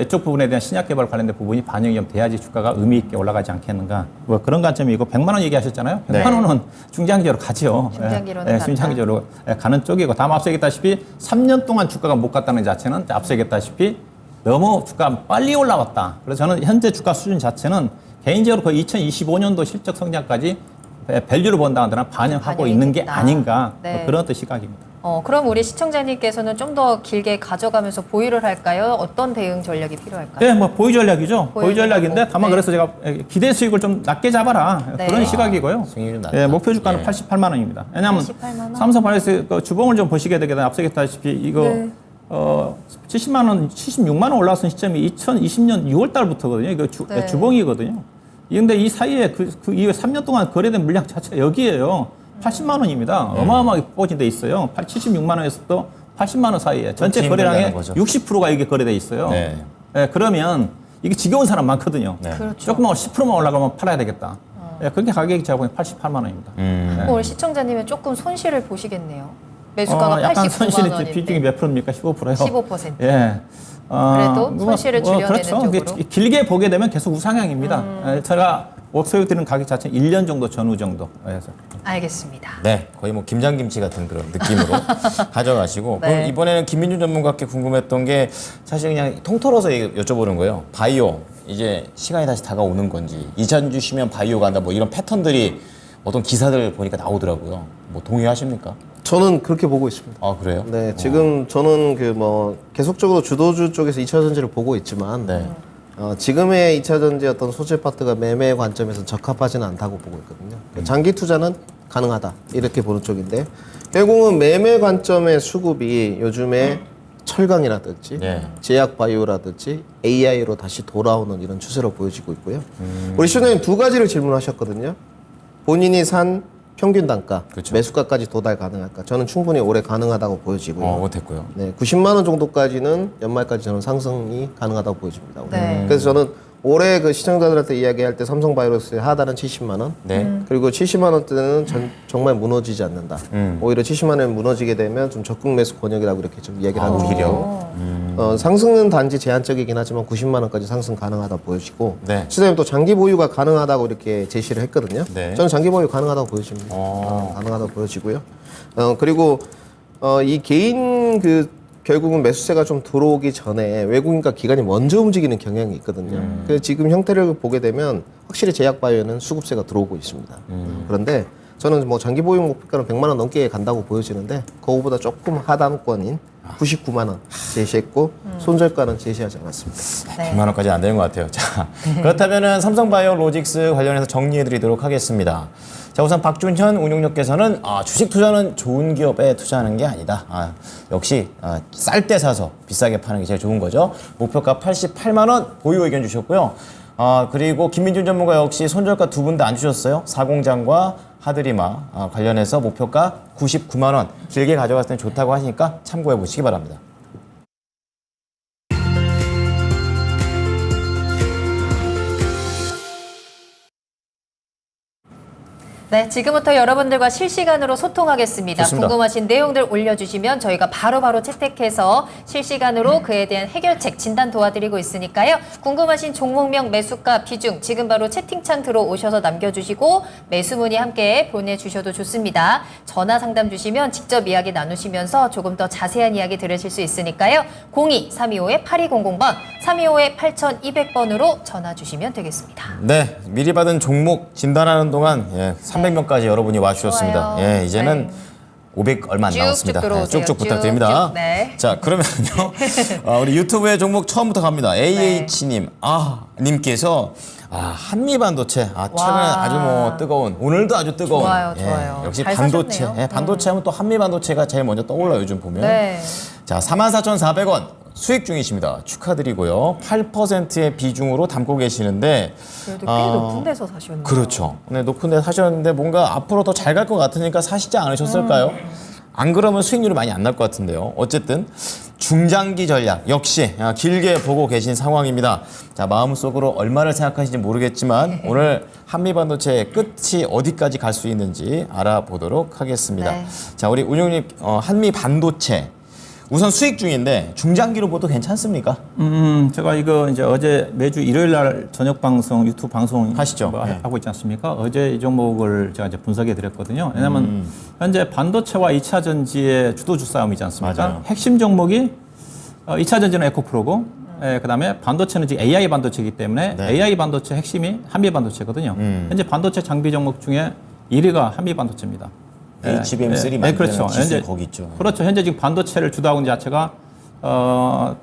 Speaker 4: 이쪽 부분에 대한 신약 개발 관련된 부분이 반영이 좀 돼야지 주가가 의미 있게 올라가지 않겠는가. 뭐 그런 관점이고 100만 원 얘기하셨잖아요. 100만
Speaker 2: 네.
Speaker 4: 원은 중장기적으로 가죠.
Speaker 1: 중장기로는 간다.
Speaker 4: 중장기적으로 가는 쪽이고 다음 앞서 얘기했다시피 3년 동안 주가가 못 갔다는 자체는 앞서 얘기했다시피 너무 주가가 빨리 올라왔다. 그래서 저는 현재 주가 수준 자체는 개인적으로 그 2025년도 실적 성장까지 밸류를 본다는 데는 반영하고
Speaker 1: 반영이
Speaker 4: 있는 게
Speaker 1: 됐다.
Speaker 4: 아닌가.
Speaker 1: 네.
Speaker 4: 뭐 그런 또 시각입니다.
Speaker 1: 그럼 우리 시청자님께서는 좀 더 길게 가져가면서 보유를 할까요? 어떤 대응 전략이 필요할까요?
Speaker 4: 네, 뭐 보유 전략이죠.
Speaker 1: 보유
Speaker 4: 보유 전략인데
Speaker 1: 전략이고.
Speaker 4: 다만
Speaker 1: 네.
Speaker 4: 그래서 제가 기대 수익을 좀 낮게 잡아라
Speaker 1: 네.
Speaker 4: 그런 시각이고요.
Speaker 2: 수익률이 좀 낮다.
Speaker 4: 예, 목표 주가는
Speaker 2: 예.
Speaker 4: 88만 원입니다. 왜냐하면
Speaker 1: 88만 원?
Speaker 4: 삼성 바이오로직스 그 주봉을 좀 보시게 되게 되면 앞서겠다시피 이거
Speaker 1: 네.
Speaker 4: 70만 원, 76만 원 올라선 시점이 2020년 6월 달부터거든요. 이거
Speaker 1: 네.
Speaker 4: 주봉이거든요. 근데 이 사이에 그 이후에 3년 동안 거래된 물량 자체가 여기에요. 80만 원입니다. 어마어마하게 포진돼 있어요. 76만 원에서 또 80만 원 사이에 전체
Speaker 2: 좀
Speaker 4: 거래량의
Speaker 2: 거죠.
Speaker 4: 60%가 이게 거래돼 있어요.
Speaker 2: 네.
Speaker 4: 예, 그러면 이게 지겨운 사람 많거든요.
Speaker 2: 네.
Speaker 1: 그렇죠.
Speaker 4: 조금만 10%만 올라가면 팔아야 되겠다. 예, 그렇게 가격이 제가 보기엔 88만 원입니다.
Speaker 1: 오늘 시청자님은 조금 손실을 보시겠네요. 매수가가
Speaker 4: 약간
Speaker 1: 89만
Speaker 4: 손실이
Speaker 1: 원인데.
Speaker 4: 비중이 몇 프로입니까? 15%요.
Speaker 1: 15%.
Speaker 4: 예.
Speaker 1: 그래도 손실을 줄여내는
Speaker 4: 그렇죠. 이게
Speaker 1: 쪽으로?
Speaker 4: 길게 보게 되면 계속 우상향입니다. 예, 제가 소유드리는 가격 자체는 1년 정도 전후 정도. 그래서.
Speaker 1: 알겠습니다.
Speaker 2: 네, 거의 뭐 김장김치 같은 그런 느낌으로 가져가시고.
Speaker 1: 네.
Speaker 2: 그럼 이번에는 김민준 전문가께 궁금했던 게 사실 그냥 통틀어서 여쭤보는 거예요. 바이오 이제 시간이 다시 다가오는 건지 2차전지 쉬면 바이오 간다 뭐 이런 패턴들이 어떤 기사들 보니까 나오더라고요. 뭐 동의하십니까?
Speaker 3: 저는 그렇게 보고 있습니다.
Speaker 2: 아 그래요?
Speaker 3: 네, 지금 저는 그 뭐 계속적으로 주도주 쪽에서 2차 전지를 보고 있지만
Speaker 2: 네.
Speaker 3: 지금의 2차 전지 어떤 소재 파트가 매매 관점에서 적합하지는 않다고 보고 있거든요. 장기 투자는 가능하다 이렇게 보는 쪽인데 결국은 매매 관점의 수급이 요즘에 철강이라든지
Speaker 2: 네.
Speaker 3: 제약 바이오라든지 AI로 다시 돌아오는 이런 추세로 보여지고 있고요. 우리 시청자님 두 가지를 질문하셨거든요. 본인이 산 평균 단가,
Speaker 2: 그쵸.
Speaker 3: 매수가까지 도달 가능할까? 저는 충분히 올해 가능하다고 보여지고요.
Speaker 2: 못했고요.
Speaker 3: 네, 90만 원 정도까지는 연말까지 저는 상승이 가능하다고 보여집니다.
Speaker 1: 네.
Speaker 3: 그래서 저는 올해 그 시청자들한테 이야기할 때 삼성바이오로스의 하단은 70만 원,
Speaker 2: 네.
Speaker 3: 그리고 70만 원대는 정말 무너지지 않는다. 오히려 70만 원에 무너지게 되면 좀 적극 매수 권역이라고 이렇게 좀 이야기를 하고
Speaker 2: 오히려?
Speaker 3: 상승은 단지 제한적이긴 하지만 90만 원까지 상승 가능하다 보여지고
Speaker 2: 네.
Speaker 3: 시장님 또 장기 보유가 가능하다고 이렇게 제시를 했거든요.
Speaker 2: 네.
Speaker 3: 저는 장기 보유 가능하다고 보여집니다. 가능하다고 보여지고요. 그리고 이 개인 결국은 매수세가 좀 들어오기 전에 외국인과 기관이 먼저 움직이는 경향이 있거든요. 그래서 지금 형태를 보게 되면 확실히 제약 바이오는 수급세가 들어오고 있습니다. 그런데 저는 뭐 장기 보유 목표가는 100만 원 넘게 간다고 보여지는데 그거보다 조금 하단권인 99만 원 제시했고 손절가는 제시하지 않았습니다.
Speaker 1: 네.
Speaker 2: 100만 원까지 안 되는 것 같아요. 자, 그렇다면은 삼성바이오로직스 관련해서 정리해드리도록 하겠습니다. 자, 우선 박준현 운용력께서는 주식 투자는 좋은 기업에 투자하는 게 아니다. 역시 쌀 때 사서 비싸게 파는 게 제일 좋은 거죠. 목표가 88만 원 보유 의견 주셨고요. 그리고 김민준 전문가 역시 손절가 두 분 다 안 주셨어요. 사공장과 하드리마 관련해서 목표가 99만 원 길게 가져갔을 때 좋다고 하시니까 참고해 보시기 바랍니다.
Speaker 1: 네, 지금부터 여러분들과 실시간으로 소통하겠습니다.
Speaker 2: 좋습니다.
Speaker 1: 궁금하신 내용들 올려주시면 저희가 바로바로 채택해서 실시간으로 그에 대한 해결책 진단 도와드리고 있으니까요. 궁금하신 종목명, 매수가, 비중 지금 바로 채팅창 들어오셔서 남겨주시고 매수 문의 함께 보내주셔도 좋습니다. 전화 상담 주시면 직접 이야기 나누시면서 조금 더 자세한 이야기 들으실 수 있으니까요. 02-325-8200번, 325-8200번으로 전화 주시면 되겠습니다.
Speaker 2: 네, 미리 받은 종목 진단하는 동안 300명까지 여러분이 와주셨습니다.
Speaker 1: 좋아요.
Speaker 2: 예, 이제는
Speaker 1: 네.
Speaker 2: 500 얼마 안
Speaker 1: 쭉쭉
Speaker 2: 남았습니다.
Speaker 1: 들어오세요.
Speaker 2: 쭉쭉
Speaker 1: 쭉쭉.
Speaker 2: 부탁드립니다.
Speaker 1: 네.
Speaker 2: 자, 그러면요. 우리 유튜브의 종목 처음부터 갑니다. AH님, 님께서 한미반도체. 최근에 아주 뭐 뜨거운, 오늘도 아주 뜨거운.
Speaker 1: 좋아요, 좋아요.
Speaker 2: 역시
Speaker 1: 잘
Speaker 2: 반도체.
Speaker 1: 사셨네요.
Speaker 2: 반도체 하면 또 한미반도체가 제일 먼저 떠올라요, 요즘 보면.
Speaker 1: 네.
Speaker 2: 자, 44,400원. 수익 중이십니다. 축하드리고요. 8%의 비중으로 담고 계시는데
Speaker 1: 그래도 꽤 높은 데서 사셨네요.
Speaker 2: 그렇죠. 네, 높은 데 사셨는데 뭔가 앞으로 더 잘 갈 것 같으니까 사시지 않으셨을까요? 안 그러면 수익률이 많이 안 날 것 같은데요. 어쨌든 중장기 전략 역시 길게 보고 계신 상황입니다. 자, 마음속으로 얼마를 생각하시는지 모르겠지만 오늘 한미반도체의 끝이 어디까지 갈 수 있는지 알아보도록 하겠습니다.
Speaker 1: 네.
Speaker 2: 자, 우리 운용님 한미반도체 우선 수익 중인데 중장기로 봐도 괜찮습니까?
Speaker 4: 제가 이거 이제 어제 매주 일요일 날 저녁 방송, 유튜브 방송
Speaker 2: 하시죠. 네.
Speaker 4: 하고 있지 않습니까? 어제 이 종목을 제가 이제 분석해 드렸거든요. 왜냐면 현재 반도체와 2차 전지의 주도주 싸움이지 않습니까?
Speaker 2: 맞아요.
Speaker 4: 핵심 종목이 2차 전지는 에코프로고 그다음에 반도체는 지금 AI 반도체이기 때문에
Speaker 2: 네.
Speaker 4: AI 반도체 핵심이 한미 반도체거든요. 현재 반도체 장비 종목 중에 1위가 한미 반도체입니다.
Speaker 2: HBM3 만드는
Speaker 4: 그렇죠.
Speaker 2: 기술 거기 있죠.
Speaker 4: 그렇죠. 현재 지금 반도체를 주도하고 있는 자체가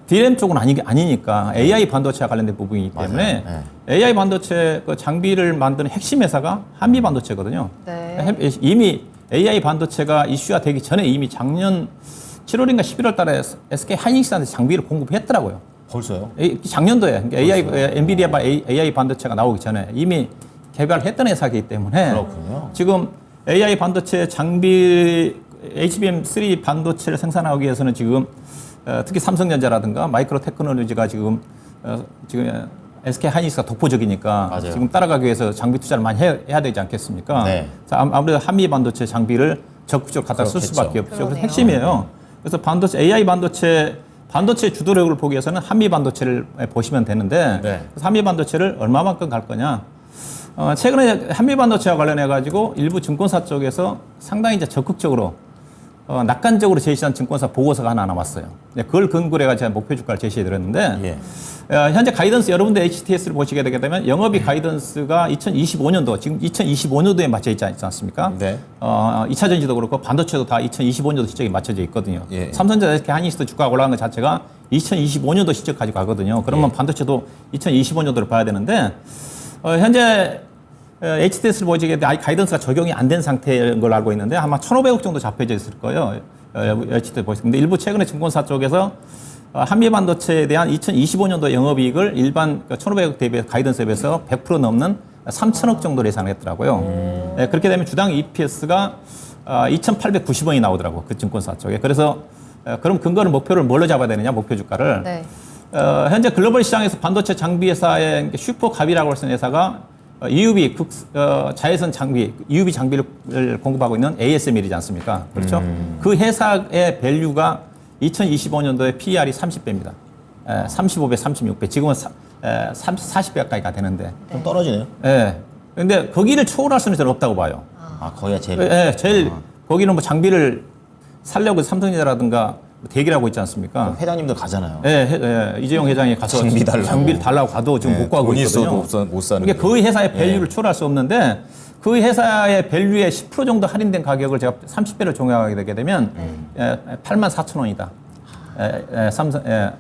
Speaker 4: DRAM 쪽은 아니니까 AI 반도체와 관련된 부분이기 때문에
Speaker 2: 맞아요.
Speaker 4: AI 반도체 그 장비를 만드는 핵심 회사가 한미 반도체거든요.
Speaker 1: 네.
Speaker 4: 이미 AI 반도체가 이슈화 되기 전에 이미 작년 7월인가 11월 달에 SK 하이닉스한테 장비를 공급했더라고요.
Speaker 2: 벌써요?
Speaker 4: 작년도에 그러니까 엔비디아 AI 반도체가 나오기 전에 이미 개발했던 회사이기 때문에
Speaker 2: 그렇군요.
Speaker 4: 지금 AI 반도체 장비 HBM3 반도체를 생산하기 위해서는 지금 특히 삼성전자라든가 마이크로 테크놀로지가 지금 SK 하이닉스가 독보적이니까
Speaker 2: 맞아요.
Speaker 4: 지금 따라가기 위해서 장비 투자를 많이 해야 되지 않겠습니까?
Speaker 2: 네.
Speaker 4: 자, 아무래도 한미 반도체 장비를 적극적으로 갖다 쓸
Speaker 2: 그렇겠죠.
Speaker 4: 수밖에 없죠. 그래서
Speaker 1: 그러네요.
Speaker 4: 핵심이에요. 그래서 반도체 AI 반도체 주도력을 보기 위해서는 한미 반도체를 보시면 되는데
Speaker 2: 네.
Speaker 4: 그래서 한미 반도체를 얼마만큼 갈 거냐? 최근에 한미 반도체와 관련해 가지고 일부 증권사 쪽에서 상당히 이제 적극적으로 낙관적으로 제시한 증권사 보고서가 하나 나왔어요. 네, 그걸 근거로 해가 제가 목표 주가를 제시해 드렸는데
Speaker 2: 예.
Speaker 4: 현재 가이던스 여러분들 HTS를 보시게 되게 되면 영업이 가이던스가 2025년도 지금 2025년도에 맞춰 있지 않습니까?
Speaker 2: 네.
Speaker 4: 2차 전지도 그렇고 반도체도 다 2025년도 시적에 맞춰져 있거든요.
Speaker 2: 예.
Speaker 4: 삼성전자 SK 하이닉스 주가가 올라간 것 자체가 2025년도 시적 가지고 가거든요. 그러면 반도체도 2025년도를 봐야 되는데 현재 HTS를 보시게 되면 아직 가이던스가 적용이 안 된 상태인 걸로 알고 있는데 아마 1,500억 정도 잡혀져 있을 거예요. HTS 보시면. 근데 일부 최근에 증권사 쪽에서 한미 반도체에 대한 2025년도 영업이익을 일반 1,500억 대비 가이던스에 비해서 100% 넘는 3,000억 정도로 예상을 했더라고요. 네, 그렇게 되면 주당 EPS가 2,890원이 나오더라고요. 그 증권사 쪽에. 그래서 그럼 근거를 목표를 뭘로 잡아야 되느냐, 목표 주가를.
Speaker 1: 네.
Speaker 4: 현재 글로벌 시장에서 반도체 장비 회사의 슈퍼갑이라고 할 수 있는 회사가 EUV 자외선 장비, EUV 장비를 공급하고 있는 ASML이지 않습니까? 그렇죠? 그 회사의 밸류가 2025년도에 PER이 30배입니다. 35배, 36배. 지금은 40배 가까이가 되는데.
Speaker 2: 좀 떨어지네요.
Speaker 4: 예. 근데 거기를 초월할 수는 저는 없다고 봐요.
Speaker 2: 아, 거기가 제일.
Speaker 4: 예, 제일 거기는 뭐 장비를 살려고 삼성전자라든가 대기를 하고 있지 않습니까?
Speaker 2: 회장님도 가잖아요.
Speaker 4: 이재용 회장이 가서
Speaker 2: 장비 달라고.
Speaker 4: 장비를 달라고 가도 지금 못 구하고
Speaker 2: 돈
Speaker 4: 있거든요.
Speaker 2: 있어도 못 사는.
Speaker 4: 그러니까 그 회사의 밸류를 초월할 수 없는데 그 회사의 밸류의 10% 정도 할인된 가격을 제가 30배를 종합하게 되게 되면 84,000원이다.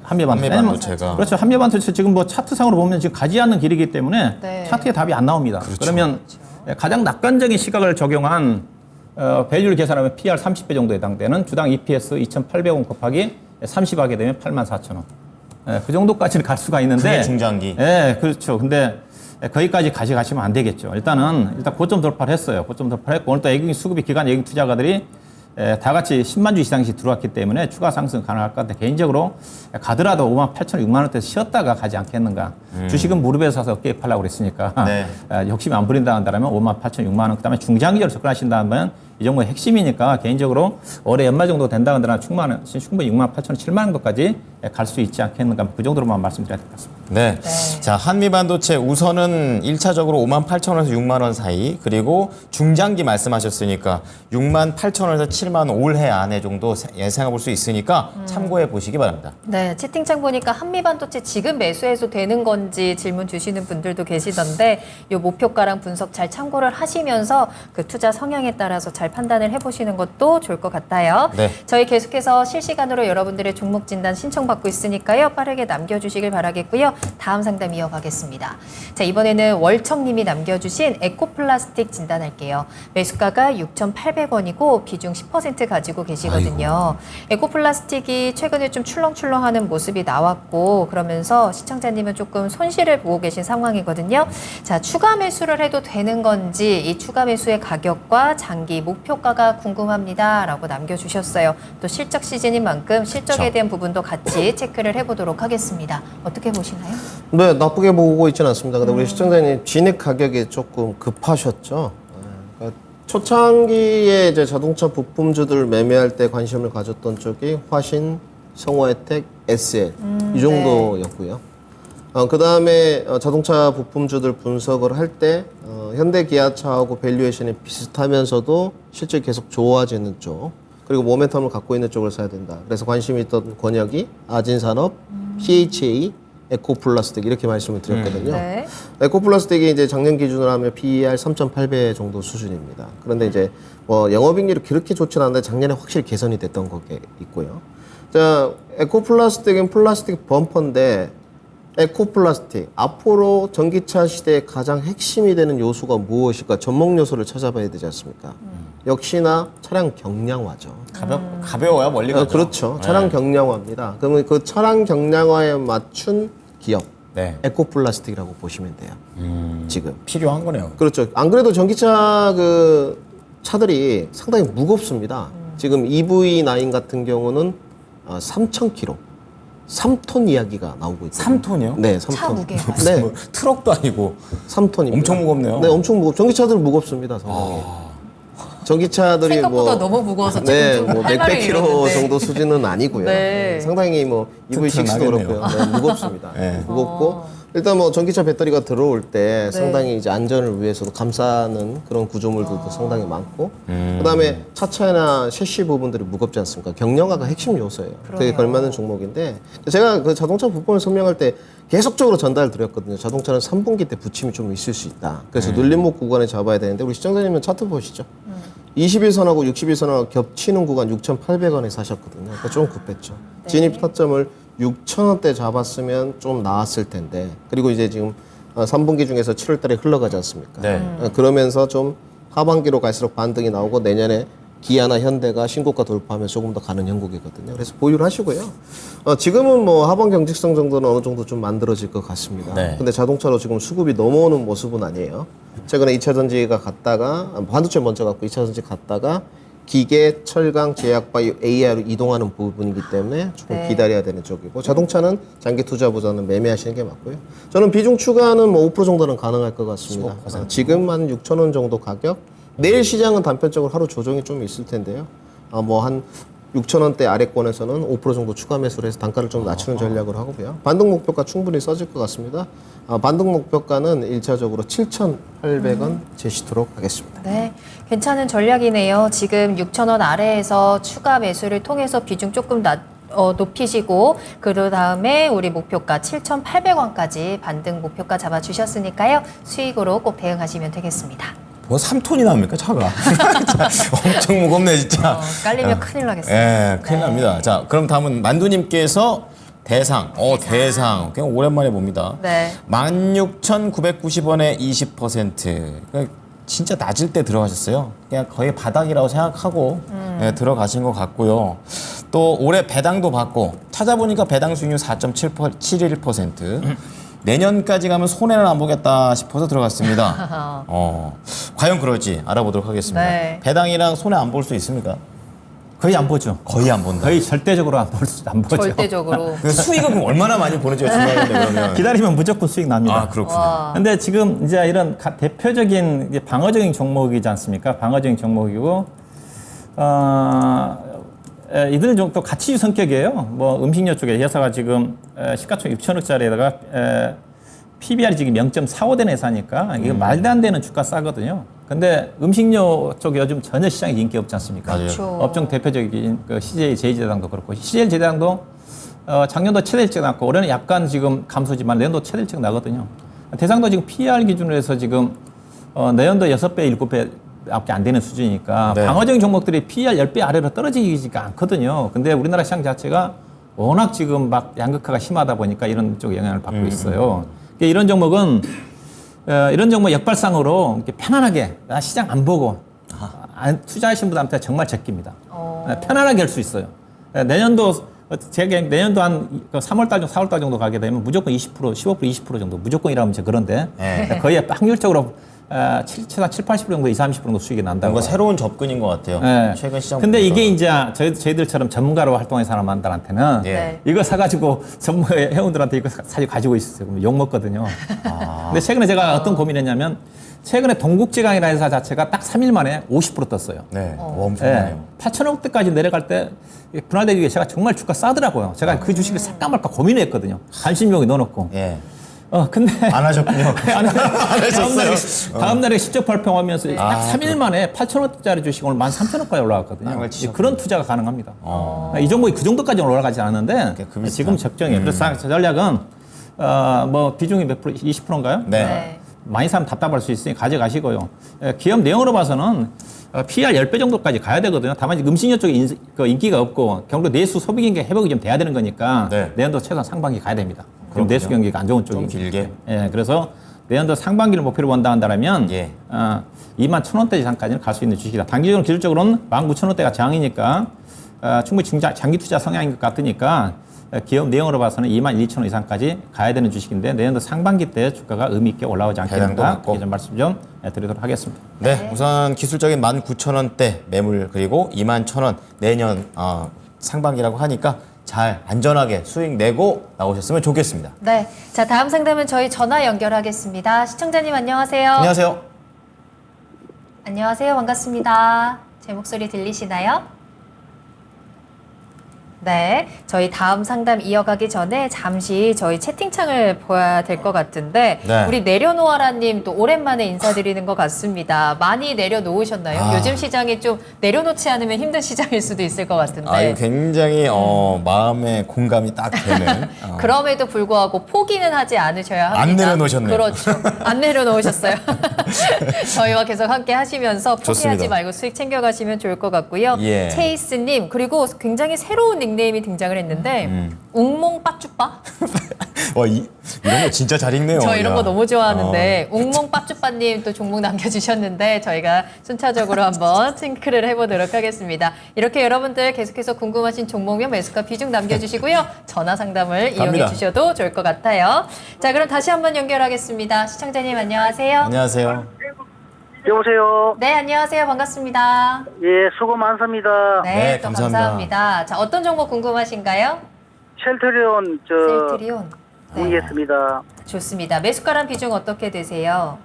Speaker 4: 한미
Speaker 2: 반도체가.
Speaker 4: 그렇죠. 한미 반도체 지금 뭐 차트상으로 보면 지금 가지 않는 길이기 때문에
Speaker 1: 네.
Speaker 4: 차트에 답이 안 나옵니다. 그러면 가장 낙관적인 시각을 적용한 밸류를 계산하면 PR 30배 정도 해당되는 주당 EPS 2,800원 곱하기 30 하게 되면 84,000원. 그 정도까지는 갈 수가 있는데.
Speaker 2: 그게 중장기.
Speaker 4: 그렇죠. 근데 거기까지 가시면 안 되겠죠. 일단 고점 돌파를 했어요. 고점 돌파를 했고 오늘 또 예금 수급이 기관 예금 투자가들이 다 같이 10만 주 이상씩 들어왔기 때문에 추가 상승 가능할 것 같은데 개인적으로 가더라도 58,000원, 6만 원대에서 쉬었다가 가지 않겠는가. 주식은 무릎에 사서 어깨에 팔라고 그랬으니까
Speaker 2: 네.
Speaker 4: 욕심이 안 부린다 한다면 58,000원, 6만 원. 그다음에 중장기적으로 접근하신다면 이 정도의 핵심이니까 개인적으로 올해 연말 정도 된다 한다면 충분히 68,000원, 7만 원 정도까지 갈 수 있지 않겠는가. 그 정도로만 말씀드려야 될 것 같습니다.
Speaker 2: 네. 자, 한미 반도체 우선은 1차적으로 58,000원에서 6만 원 사이, 그리고 중장기 말씀하셨으니까 68,000원에서 7만 원 올해 안에 정도 예상해 볼 수 있으니까 참고해 보시기 바랍니다.
Speaker 1: 네, 채팅창 보니까 한미반도체 지금 매수해도 되는 건지 질문 주시는 분들도 계시던데 요 목표가랑 분석 잘 참고를 하시면서 그 투자 성향에 따라서 잘 판단을 해보시는 것도 좋을 것 같아요.
Speaker 2: 네.
Speaker 1: 저희 계속해서 실시간으로 여러분들의 종목 진단 신청받고 있으니까요. 빠르게 남겨주시길 바라겠고요. 다음 상담 이어가겠습니다. 자, 이번에는 월청님이 남겨주신 에코플라스틱 진단할게요. 매수가가 6,800원이고 비중 10% 가지고 계시거든요. 에코플라스틱이 최근에 좀 출렁출렁하는 모습이 나왔고 그러면서 시청자님은 조금 손실을 보고 계신 상황이거든요. 자, 추가 매수를 해도 되는 건지 이 추가 매수의 가격과 장기 목표가가 궁금합니다. 라고 남겨주셨어요. 또 실적 시즌인 만큼 실적에
Speaker 2: 그렇죠.
Speaker 1: 대한 부분도 같이 체크를 해보도록 하겠습니다. 어떻게 보시나요?
Speaker 3: 네, 나쁘게 보고 있지는 않습니다. 근데 우리 시청자님 진입 가격이 조금 급하셨죠. 그러니까 초창기에 이제 자동차 부품주들 매매할 때 관심을 가졌던 쪽이 화신, 성호혜택, SL 이 정도였고요. 그 다음에 자동차 부품주들 분석을 할 때 현대 기아차하고 밸류에이션이 비슷하면서도 실제 계속 좋아지는 쪽 그리고 모멘텀을 갖고 있는 쪽을 사야 된다. 그래서 관심이 있던 권역이 아진산업, PHA, 에코플라스틱 이렇게 말씀을 드렸거든요.
Speaker 1: 네.
Speaker 3: 에코플라스틱이 이제 작년 기준으로 하면 PER 3.8배 정도 수준입니다. 그런데 이제 뭐 영업이익률이 그렇게 좋지는 않은데 작년에 확실히 개선이 됐던 게 있고요. 자, 에코플라스틱은 플라스틱 범퍼인데 에코플라스틱 앞으로 전기차 시대의 가장 핵심이 되는 요소가 무엇일까? 접목 요소를 찾아봐야 되지 않습니까? 역시나 차량 경량화죠.
Speaker 2: 가벼워야 멀리 가죠.
Speaker 3: 그렇죠.
Speaker 2: 네.
Speaker 3: 차량 경량화입니다. 그러면 그 차량 경량화에 맞춘 기업
Speaker 2: 네.
Speaker 3: 에코플라스틱이라고 보시면 돼요. 지금.
Speaker 2: 필요한 거네요.
Speaker 3: 그렇죠. 안 그래도 전기차 그 차들이 상당히 무겁습니다. 지금 EV9 같은 경우는 3,000kg. 3톤 이야기가 나오고 있어요.
Speaker 2: 3톤이요?
Speaker 3: 네, 3톤.
Speaker 1: 차 무게가.
Speaker 3: 네,
Speaker 2: 뭐 트럭도 아니고
Speaker 3: 3톤입니다.
Speaker 2: 엄청 무겁네요.
Speaker 3: 네, 엄청 전기차들 무겁습니다, 상당히. 전기차들이
Speaker 1: 생각보다
Speaker 3: 뭐
Speaker 1: 너무 무거워서 지금
Speaker 3: 네,
Speaker 1: 좀
Speaker 3: 뭐
Speaker 1: 할 말을
Speaker 3: 몇백 킬로
Speaker 1: 잃었는데.
Speaker 3: 정도 수준은 아니고요.
Speaker 1: 네.
Speaker 3: 상당히 뭐 EV6도
Speaker 2: 튼튼하겠네요.
Speaker 3: 그렇고요. 네, 무겁습니다.
Speaker 2: 네.
Speaker 3: 무겁고 일단 뭐 전기차 배터리가 들어올 때
Speaker 1: 네.
Speaker 3: 상당히 이제 안전을 위해서도 감싸는 그런 구조물들도 상당히 많고 그다음에 차체나 셰시 부분들이 무겁지 않습니까? 경량화가 핵심 요소예요. 그게
Speaker 1: 그러네요.
Speaker 3: 걸맞는 종목인데 제가 그 자동차 부품을 설명할 때 계속적으로 전달드렸거든요. 자동차는 3분기 때 부침이 좀 있을 수 있다. 그래서 눌림목 구간에 잡아야 되는데 우리 시청자님은 차트 보시죠. 21선하고 61선하고 겹치는 구간 6,800원에 사셨거든요. 그러니까 좀 급했죠.
Speaker 1: 네.
Speaker 3: 진입 타점을 6,000원대 잡았으면 좀 나았을 텐데. 그리고 이제 지금 3분기 중에서 7월 달에 흘러가지 않습니까?
Speaker 2: 네.
Speaker 3: 그러면서 좀 하반기로 갈수록 반등이 나오고 내년에 기아나 현대가 신고가 돌파하면 조금 더 가는 형국이거든요. 그래서 보유를 하시고요. 지금은 뭐 하반 경직성 정도는 어느 정도 좀 만들어질 것 같습니다.
Speaker 2: 네.
Speaker 3: 근데 자동차로 지금 수급이 넘어오는 모습은 아니에요. 최근에 2차 전지가 갔다가 반도체 먼저 갔고 2차 전지 갔다가 기계, 철강, 제약바이오, AI로 이동하는 부분이기 때문에 조금
Speaker 1: 네.
Speaker 3: 기다려야 되는 쪽이고 자동차는 장기 투자보다는 매매하시는 게 맞고요. 저는 비중 추가는 뭐 5% 정도는 가능할 것 같습니다. 지금 한 6,000원 정도 가격. 내일 시장은 단편적으로 하루 조정이 좀 있을 텐데요. 뭐 한 6,000원대 아래권에서는 5% 정도 추가 매수를 해서 단가를 좀 낮추는 전략을 하고요. 반등 목표가 충분히 써질 것 같습니다. 반등 목표가는 1차적으로 7,800원 제시토록 하겠습니다.
Speaker 1: 네, 괜찮은 전략이네요. 지금 6,000원 아래에서 추가 매수를 통해서 비중 조금 높이시고 그 다음에 우리 목표가 7,800원까지 반등 목표가 잡아주셨으니까요. 수익으로 꼭 대응하시면 되겠습니다.
Speaker 2: 뭐 3톤이나 합니까 차가? 엄청 무겁네 진짜.
Speaker 1: 깔리면 큰일 나겠어요.
Speaker 2: 예, 큰일
Speaker 1: 네.
Speaker 2: 납니다. 자, 그럼 다음은 만두님께서 대상. 대상. 그냥 오랜만에 봅니다.
Speaker 1: 네.
Speaker 2: 16,990원에 20%. 그러니까 진짜 낮을 때 들어가셨어요. 그냥 거의 바닥이라고 생각하고 예, 들어가신 것 같고요. 또 올해 배당도 받고 찾아보니까 배당 수익률 4.71%. 내년까지 가면 손해는 안 보겠다 싶어서 들어갔습니다. 과연 그럴지 알아보도록 하겠습니다.
Speaker 1: 네.
Speaker 2: 배당이랑 손해 안 볼 수 있습니까?
Speaker 4: 거의 안 보죠.
Speaker 2: 거의 안 본다.
Speaker 4: 거의 절대적으로 안 보죠.
Speaker 1: 절대적으로.
Speaker 2: 그 수익은 그럼 얼마나 많이 보는지가 중요한데 그러면.
Speaker 4: 기다리면 무조건 수익 납니다.
Speaker 2: 아 그렇군요.
Speaker 1: 와.
Speaker 4: 근데 지금 이제 이런 대표적인 이제 방어적인 종목이지 않습니까? 방어적인 종목이고, 이들은 좀 또 가치주 성격이에요. 뭐 음식료 쪽에 회사가 지금 시가총 6천억짜리에다가 PBR이 지금 0.45대 회사니까 이게 말도 안 되는 주가 싸거든요. 근데 음식료 쪽에 요즘 전혀 시장에 인기 없지 않습니까?
Speaker 2: 맞아요.
Speaker 1: 그렇죠.
Speaker 4: 업종 대표적인 그 CJ 제일제당도 그렇고 CJ 제일제당도 작년도 최대치가 났고 올해는 약간 지금 감소지만 내년도 최대치가 나거든요. 대상도 지금 PER 기준으로 해서 지금 내년도 6배, 7배 밖에 안 되는 수준이니까
Speaker 2: 네.
Speaker 4: 방어적인 종목들이 PER 10배 아래로 떨어지지가 않거든요. 근데 우리나라 시장 자체가 워낙 지금 막 양극화가 심하다 보니까 이런 쪽에 영향을 받고 있어요. 그러니까 이런 종목은 이런 종목 역발상으로 이렇게 편안하게 나 시장 안 보고 투자하신 분한테 정말 제끼입니다. 편안하게 할 수 있어요. 내년도 제가 내년도 한 3월달 정도, 4월달 정도 가게 되면 무조건 20%, 15%, 20% 정도 무조건이라면 이제 그런데
Speaker 2: 네.
Speaker 4: 거의 확률적으로 최소한 7, 80% 정도, 20, 30% 정도 수익이 난다고.
Speaker 2: 뭔가 새로운 접근인 것 같아요.
Speaker 4: 네.
Speaker 2: 최근 시장.
Speaker 4: 근데
Speaker 2: 보니까.
Speaker 4: 이게 이제 저희들처럼 전문가로 활동하는 사람들한테는
Speaker 2: 예.
Speaker 1: 네.
Speaker 4: 이거 사가지고 전문 회원들한테 이거 사실 가지고 있었어요. 그럼 욕 먹거든요. 근데 최근에 제가 어떤 고민했냐면 최근에 동국제강이라는 회사 자체가 딱 3일 만에 50% 떴어요.
Speaker 2: 네. 엄청나요.
Speaker 4: 8천억대까지 내려갈 때 분할되기 제가 정말 주가 싸더라고요. 제가 그 주식을 살까 말까 고민했거든요. 관심용에 넣어놓고.
Speaker 2: 예.
Speaker 4: 근데
Speaker 2: 안 하셨군요.
Speaker 4: 다음 날에 실적 발표하면서 딱 3일 만에 8천원짜리 주식 오늘 13,000원까지 올라갔거든요.
Speaker 2: 양을 치셨군요.
Speaker 4: 그런 투자가 가능합니다. 이 종목이 그 정도까지 올라가지 않았는데
Speaker 2: 금이
Speaker 4: 지금 적정이에요. 그래서 제 전략은 뭐 비중이 몇 프로? 20%인가요?
Speaker 2: 네.
Speaker 1: 네.
Speaker 4: 많이 사면 답답할 수 있으니 가져가시고요. 기업 내용으로 봐서는 PR 10배 정도까지 가야 되거든요. 다만 음식료 쪽에 인기가 없고 경로 내수 소비 경기 회복이 좀 돼야 되는 거니까
Speaker 2: 네.
Speaker 4: 내년도 최소한 상반기 가야 됩니다. 그럼
Speaker 2: 그렇군요.
Speaker 4: 내수 경기가 안 좋은 쪽이
Speaker 2: 좀 길게.
Speaker 4: 예, 그래서 내년도 상반기를 목표로 본다 한다면
Speaker 2: 예.
Speaker 4: 21,000원대 이상까지는 갈 수 있는 주식이다. 단기적으로 기술적으로는 19,000원대가 저항이니까 충분히 장기 투자 성향인 것 같으니까 기업 내용으로 봐서는 22,000원 이상까지 가야 되는 주식인데 내년도 상반기 때 주가가 의미 있게 올라오지
Speaker 2: 배당도
Speaker 4: 않겠는가
Speaker 2: 받고.
Speaker 4: 이런 말씀 좀 드리도록 하겠습니다.
Speaker 2: 네. 우선 기술적인 19,000원대 매물 그리고 21,000원 내년 상반기라고 하니까 잘 안전하게 수익 내고 나오셨으면 좋겠습니다.
Speaker 1: 네. 자, 다음 상담은 저희 전화 연결하겠습니다. 시청자님 안녕하세요.
Speaker 2: 안녕하세요.
Speaker 1: 안녕하세요. 반갑습니다. 제 목소리 들리시나요? 네, 저희 다음 상담 이어가기 전에 잠시 저희 채팅창을 봐야 될 것 같은데
Speaker 2: 네.
Speaker 1: 우리 내려놓아라님 또 오랜만에 인사드리는 것 같습니다. 많이 내려놓으셨나요?
Speaker 2: 아.
Speaker 1: 요즘 시장이 좀 내려놓지 않으면 힘든 시장일 수도 있을 것 같은데
Speaker 2: 아, 이거 굉장히 마음에 공감이 딱 되는.
Speaker 1: 그럼에도 불구하고 포기는 하지 않으셔야 합니다.
Speaker 2: 안 내려놓으셨네요.
Speaker 1: 그렇죠. 안 내려놓으셨어요. 저희와 계속 함께 하시면서 포기하지
Speaker 2: 좋습니다.
Speaker 1: 말고 수익 챙겨가시면 좋을 것 같고요.
Speaker 2: 예.
Speaker 1: 체이스님 그리고 굉장히 새로운 닉네임이 등장을 했는데 웅몽 빠쭈빠?
Speaker 2: 이런 거 진짜 잘 읽네요.
Speaker 1: 저 이런
Speaker 2: 야.
Speaker 1: 거 너무 좋아하는데 웅몽 빠쭈빠님 또 종목 남겨주셨는데 저희가 순차적으로 한번 팅크를 해보도록 하겠습니다. 이렇게 여러분들 계속해서 궁금하신 종목명 매수가 비중 남겨주시고요. 전화 상담을
Speaker 2: 갑니다.
Speaker 1: 이용해 주셔도 좋을 것 같아요. 자, 그럼 다시 한번 연결하겠습니다. 시청자님 안녕하세요.
Speaker 2: 안녕하세요.
Speaker 5: 여보세요.
Speaker 1: 네, 안녕하세요. 반갑습니다.
Speaker 5: 예, 수고 많습니다.
Speaker 1: 네,
Speaker 2: 네,
Speaker 1: 또
Speaker 2: 감사합니다.
Speaker 1: 감사합니다. 자, 어떤 종목 궁금하신가요?
Speaker 5: 쉘트리온
Speaker 1: 셀트리온. 네,
Speaker 5: 구입했습니다.
Speaker 1: 좋습니다. 매수가란 비중 어떻게 되세요?